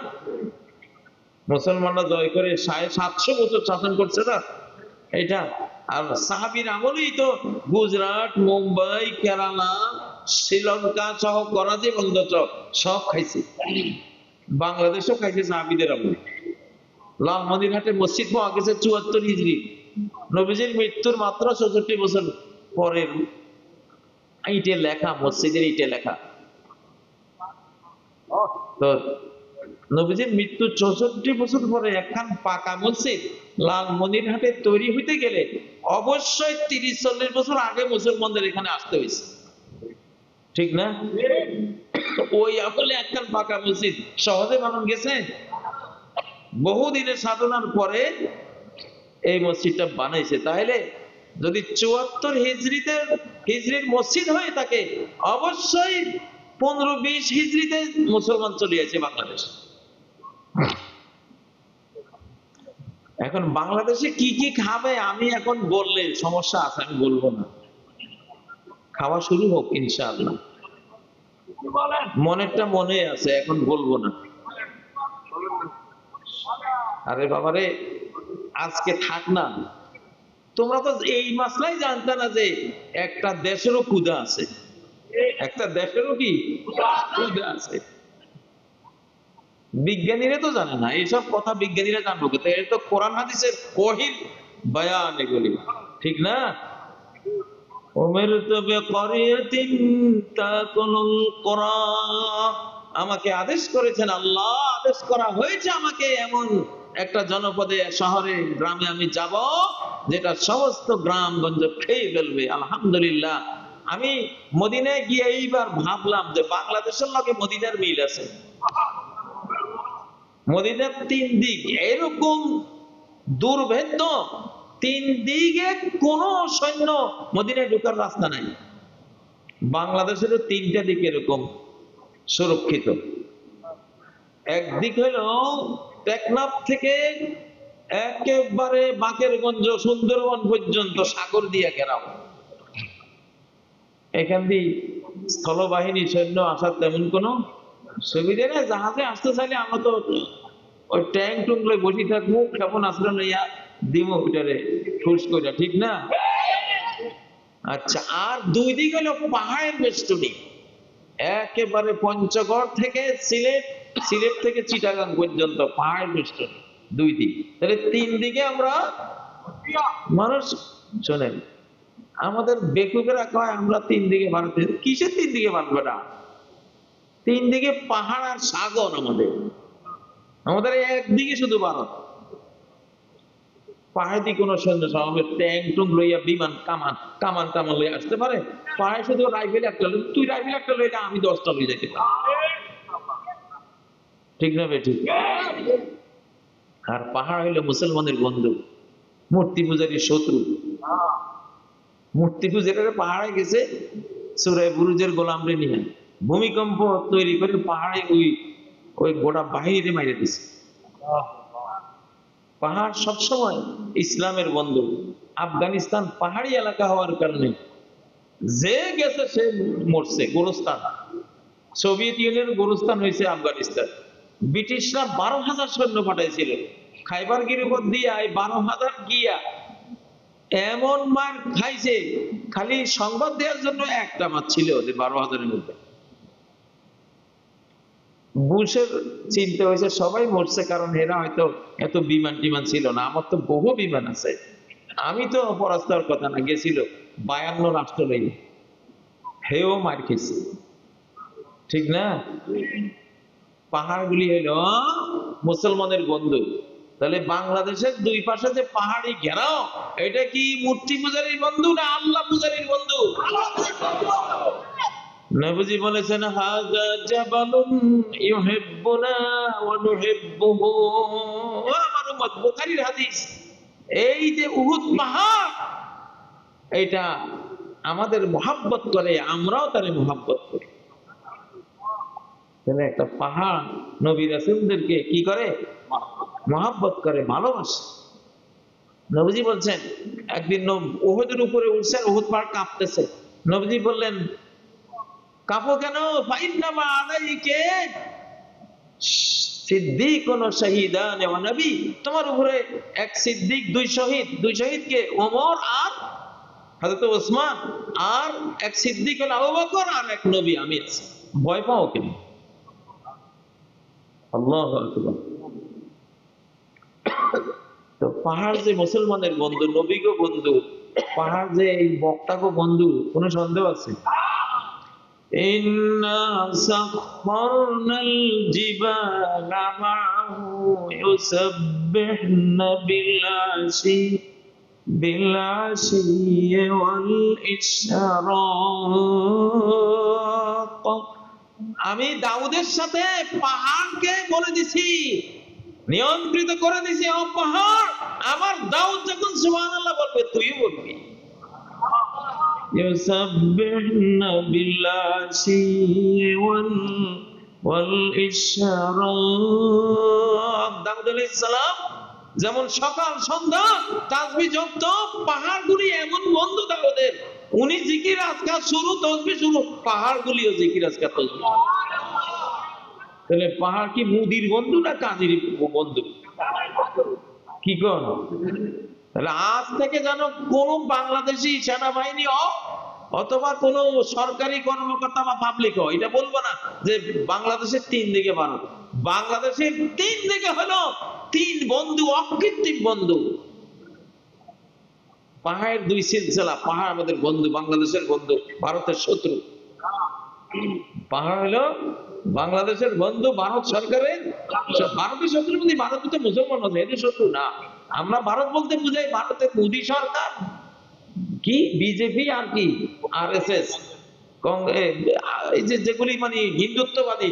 S1: মুসলমানরা জয় করে 750 বছর শাসন করছে না এটা। আর সাহাবীর আমলেই তো গুজরাট, মুম্বাই, কেরালা, শ্রীলঙ্কা সহ করাচি বন্দর সব খাইছে। বাংলাদেশও খাইছে সাহাবীদের আমলে। লালমনিরহাটে মসজিদ পাওয়া গেছে 74 হিজরি, নবীজির মৃত্যুর মাত্র 64 বছর পরের ইটে লেখা, মসজিদের ইটে লেখা। তো নবীজির মৃত্যু 64 বছর পরে একখান পাকা মসজিদ লালমনিরহাটে তৈরি হইতে গেলে অবশ্যই 30-40 বছর আগে মুসলমানদের এখানে আসতে হয়েছে, ঠিক না? ওই আমলে একখান পাকা মসজিদ সহজে বানানো গেছে? বহুদিনের সাধনার পরে এই মসজিদটা বানাইছে। তাহলে যদি 74 হিজরির মসজিদ হয়ে থাকে, অবশ্যই 15-20 হিজরিতে মুসলমান চলে আসে বাংলাদেশ। এখন বাংলাদেশে কি কি খাবে আমি এখন বললে সমস্যা আছে, আমি বলবো না। খাওয়া শুরু হোক ইনশাআল্লাহ, মনেরটা মনে আছে, এখন বলবো না। আরে বাবারে, আজকে থাক না, তোমরা তো এই মাসলাই জানতে না যে একটা দেশেরও ক্ষুধা আছে, একটা দেশেরও কি ক্ষুধা আছে। বিজ্ঞানীরা তো জানে না এইসব কথা, বিজ্ঞানীরা জানবো কিন্তু, এটা তো কোরআন হাদিসের ওহীর বয়ান এগুলি, ঠিক না? উমিরতু বিকারিয়াতিন তাকুলুল কুরা, আমাকে আদেশ করেছেন আল্লাহ, আদেশ করা হয়েছে আমাকে এমন একটা জনপদে, শহরে, গ্রামে আমি যাব যেটা সমস্ত গ্রামগঞ্জ খেয়ে ফেলবে। আলহামদুলিল্লাহ, আমি মদিনায় গিয়ে এইবার ভাবলাম যে বাংলাদেশের লগে মদিনার মিল আছে। মদিনার 3 দিক এরকম দুর্ভেদ্য, 3 দিকে কোন সৈন্য মদিনায় ঢোকার রাস্তা নাই। বাংলাদেশেরও 3টা দিক এরকম সুরক্ষিত। একদিক হলো টেকনাফ থেকে একেবারে বাকেরগঞ্জ, সুন্দরবন পর্যন্ত সাগর দিয়ে ঘেরাও। এখান দিয়ে স্থলবাহিনী সৈন্য আসার তেমন কোনো সুবিধা নেই। জাহাজে আসতে চাইলে আমরা তো ওই ট্যাঙ্ক টুঙ্ক লয়ে বসে থাকবো, কেমন আসলে লইয়া দিব ওইটারে ঠুস করে, ঠিক না? আচ্ছা, আর দুই দিক হলো পাহাড়ের বেষ্টনী, একেবারে পঞ্চগড় থেকে সিলেট, সিলেট থেকে চিটাগাং পর্যন্ত পাহাড় বেষ্টনী দুই দিক। তাহলে তিন দিকে আমরা মানুষ। শোনেন, আমাদের বেকুবেরা কয় আমরা তিন দিকে ভারতে, কিসের তিন দিকে বাঁধবে না? তিন দিকে পাহাড় আর সাগর। আমাদের আমাদের একদিকে শুধু ভারত। পাহাড়ি কোনো সৈন্য সমাবেশ ট্যাঙ্ক টুঙ্ক লইয়া বিমান কামান কামান টামান লইয়া আসতে পারে? পাহাড়ে শুধু রাইফেল একটা লই, তুই রাইফেল একটা লইলে আমি 10টা লই যাইতে পারি, ঠিক না বেঠিক? আর পাহাড় হইলো মুসলমানের বন্ধু, মূর্তি পূজারীর শত্রু। মূর্তি পূজারীরা পাহাড়ে গেছে সূরা বুরুজের গোলামরে নিয়ে, ভূমিকম্প তৈরি করে পাহাড়ে ওই ওই গোটা বাহিরে মাইরে দিছে। পাহাড় সবসময় ইসলামের বন্ধু। আফগানিস্তান পাহাড়ি এলাকা হওয়ার কারণে যে গেছে সে মরছে। গোরস্থান, সোভিয়েত ইউনিয়নের গোরস্থান হয়েছে আফগানিস্তান। ব্রিটিশরা 12,000 সৈন্য পাঠাইছিল খাইবার গিরিপথ দিয়ে, 12,000 গিয়া এমন মার খাইছে, খালি সংবাদ দেওয়ার জন্য একটা মাছ ছিল ওদের 12,000-এর মধ্যে। বুশের চিন্তা হয়েছে সবাই মরছে, কারণ এরা হয়তো এত বিমান টিমান ছিল না, আমার তো বহু বিমান আছে, আমি তো পরাস্ত হওয়ার কথা না। গেছিল 52 রাষ্ট্র লইয়া, হেও মার খেয়েছে, ঠিক না? পাহাড়গুলি হইল মুসলমানের বন্ধু। তাহলে বাংলাদেশের দুই পাশে যে পাহাড়ি ঘেরাও, এটা কি মূর্তি পূজারীর বন্ধু না আল্লাহ পূজারীর বন্ধু? নবীজি বলেছেন হাযা জাবালুন ইউহিব্বুনা ওয়া নুহিব্বুহু। আমার উম্মত, বুখারীর হাদিস। এই যে উহুদ পাহাড়, এটা আমাদের মহব্বত করে, আমরাও তারে মহব্বত করি। তাহলে একটা পাহাড় নবী রাসূলদেরকে কি করে? মহব্বত করে, ভালোবাসে। নবীজি বলছেন একদিন উহুদের উপরে উঠছেন, উহুদ পাহাড় কাঁপতেছে। নবীজি বললেন কাঁপো কেন? ফাইন্নামা আলাইকে সিদ্দীকুন ওয়া শাহীদান ওয়া নবী। তোমার উপরে এক সিদ্দিক, দুই শহীদ। দুই শহীদ কে? ওমর আর হযরত ওসমান। আর এক সিদ্দিক হলো আবু বকর, আর এক নবী আমি আছি। ভয় পাও কেন? আল্লাহু আকবার। তো পাহাড় যে মুসলমানের বন্ধু, নবীগো বন্ধু, পাহাড় যে এই বক্তাগো বন্ধু, কোনো সন্দেহ আছে? ইন্না সাখখারনাল জিবালা মা'হু ইউসাব্বিহনা বিল-আশি ওয়াল ইশরাক। আমি দাউদের সাথে পাহাড়কে বলে দিছি, নিয়ন্ত্রিত করে দিছি, ও পাহাড়, আমার দাউদ যখন সুবহানাল্লাহ বলবে তুইও বলবি। ইউসাব্বিহনা বিল-আশি ওয়াল ইশরাক। দাউদ আলাইহিস সালাম যেমন সকাল সন্ধ্যা তাসবিহ জপত, পাহাড়গুলি এমন বন্ধু দাউদের, উনি জিকির আজকার শুরু, তাসবিহ শুরু, পাহাড়গুলিও জিকির আজকার তাসবিহ। তাহলে পাহাড় কি মুদির বন্ধু না কাজীর বন্ধু? কি কোন? তাহলে আজ থেকে যেন কোন বাংলাদেশি সেনাবাহিনী হোক অথবা কোন সরকারি কর্মকর্তা বা পাবলিক হোক, এটা বলবো না যে বাংলাদেশের তিন দিকে ভারত। বাংলাদেশের তিন দিকে হলো তিন বন্ধু, অকৃত্রিম বন্ধু। পাহাড়ের দুই সিলসিলা। পাহাড় আমাদের বন্ধু, বাংলাদেশের বন্ধু, ভারতের শত্রু। পাহাড় হলো বাংলাদেশের বন্ধু, ভারত সরকারের ভারতের শত্রু। মানে ভারতে তো মুসলমান আছে, এদের শত্রু না। আমরা ভারত বলতে বুঝাই ভারতের মোদী সরকার, কি বিজেপি আর কি আরএসএস, এই যে যেগুলি মানে হিন্দুত্ববাদী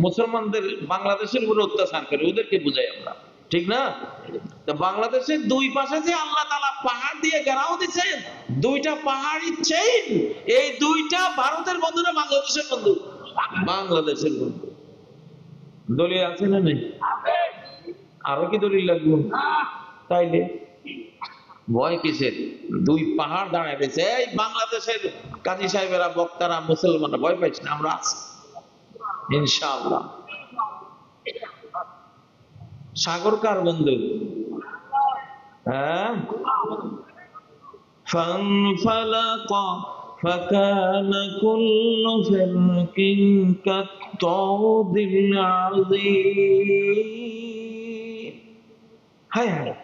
S1: মুসলমানদের বাংলাদেশের উপরে অত্যাচার করে, ওদেরকে বুঝাই আমরা, ঠিক না? তো বাংলাদেশের দুই পাশে যে আল্লাহ তাআলা পাহাড় দিয়ে ঘেরাও দিয়েছেন, দুইটা পাহাড়ি চেইন, এই দুইটা ভারতের বন্ধু না বাংলাদেশের বন্ধু? বাংলাদেশের বন্ধু। দলিল আছে না নেই? আরো কি দলিল লাগবে? তাইলে ভয় কিসের? দুই পাহাড় দাঁড়ায় রয়েছে। এই বাংলাদেশের কাজী সাহেবেরা, বক্তারা, মুসলমানরা ভয় পাইছে না, আমরা আছি ইনশাআল্লাহ। সাগর কার বন্ধু? হ্যাঁ, فانفلق فكان كل فرق كالطود العظيم। হায় হায়,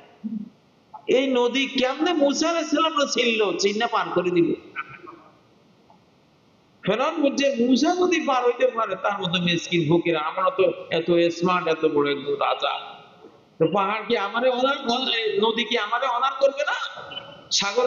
S1: এই নদী কেমনে মুসা আলাইহিস সালামরা ছিল, চিন্না পার করে দিল। ফেরাউন বলছে মুসা যদি পার হইতে পারে, তার মতো মিসকিন ফকির, আমরা তো এত স্মার্ট, এত বড় একজন রাজা, তো পাহাড় কি আমারে অনার, নদী কি আমারে অনার করবে না? সাগর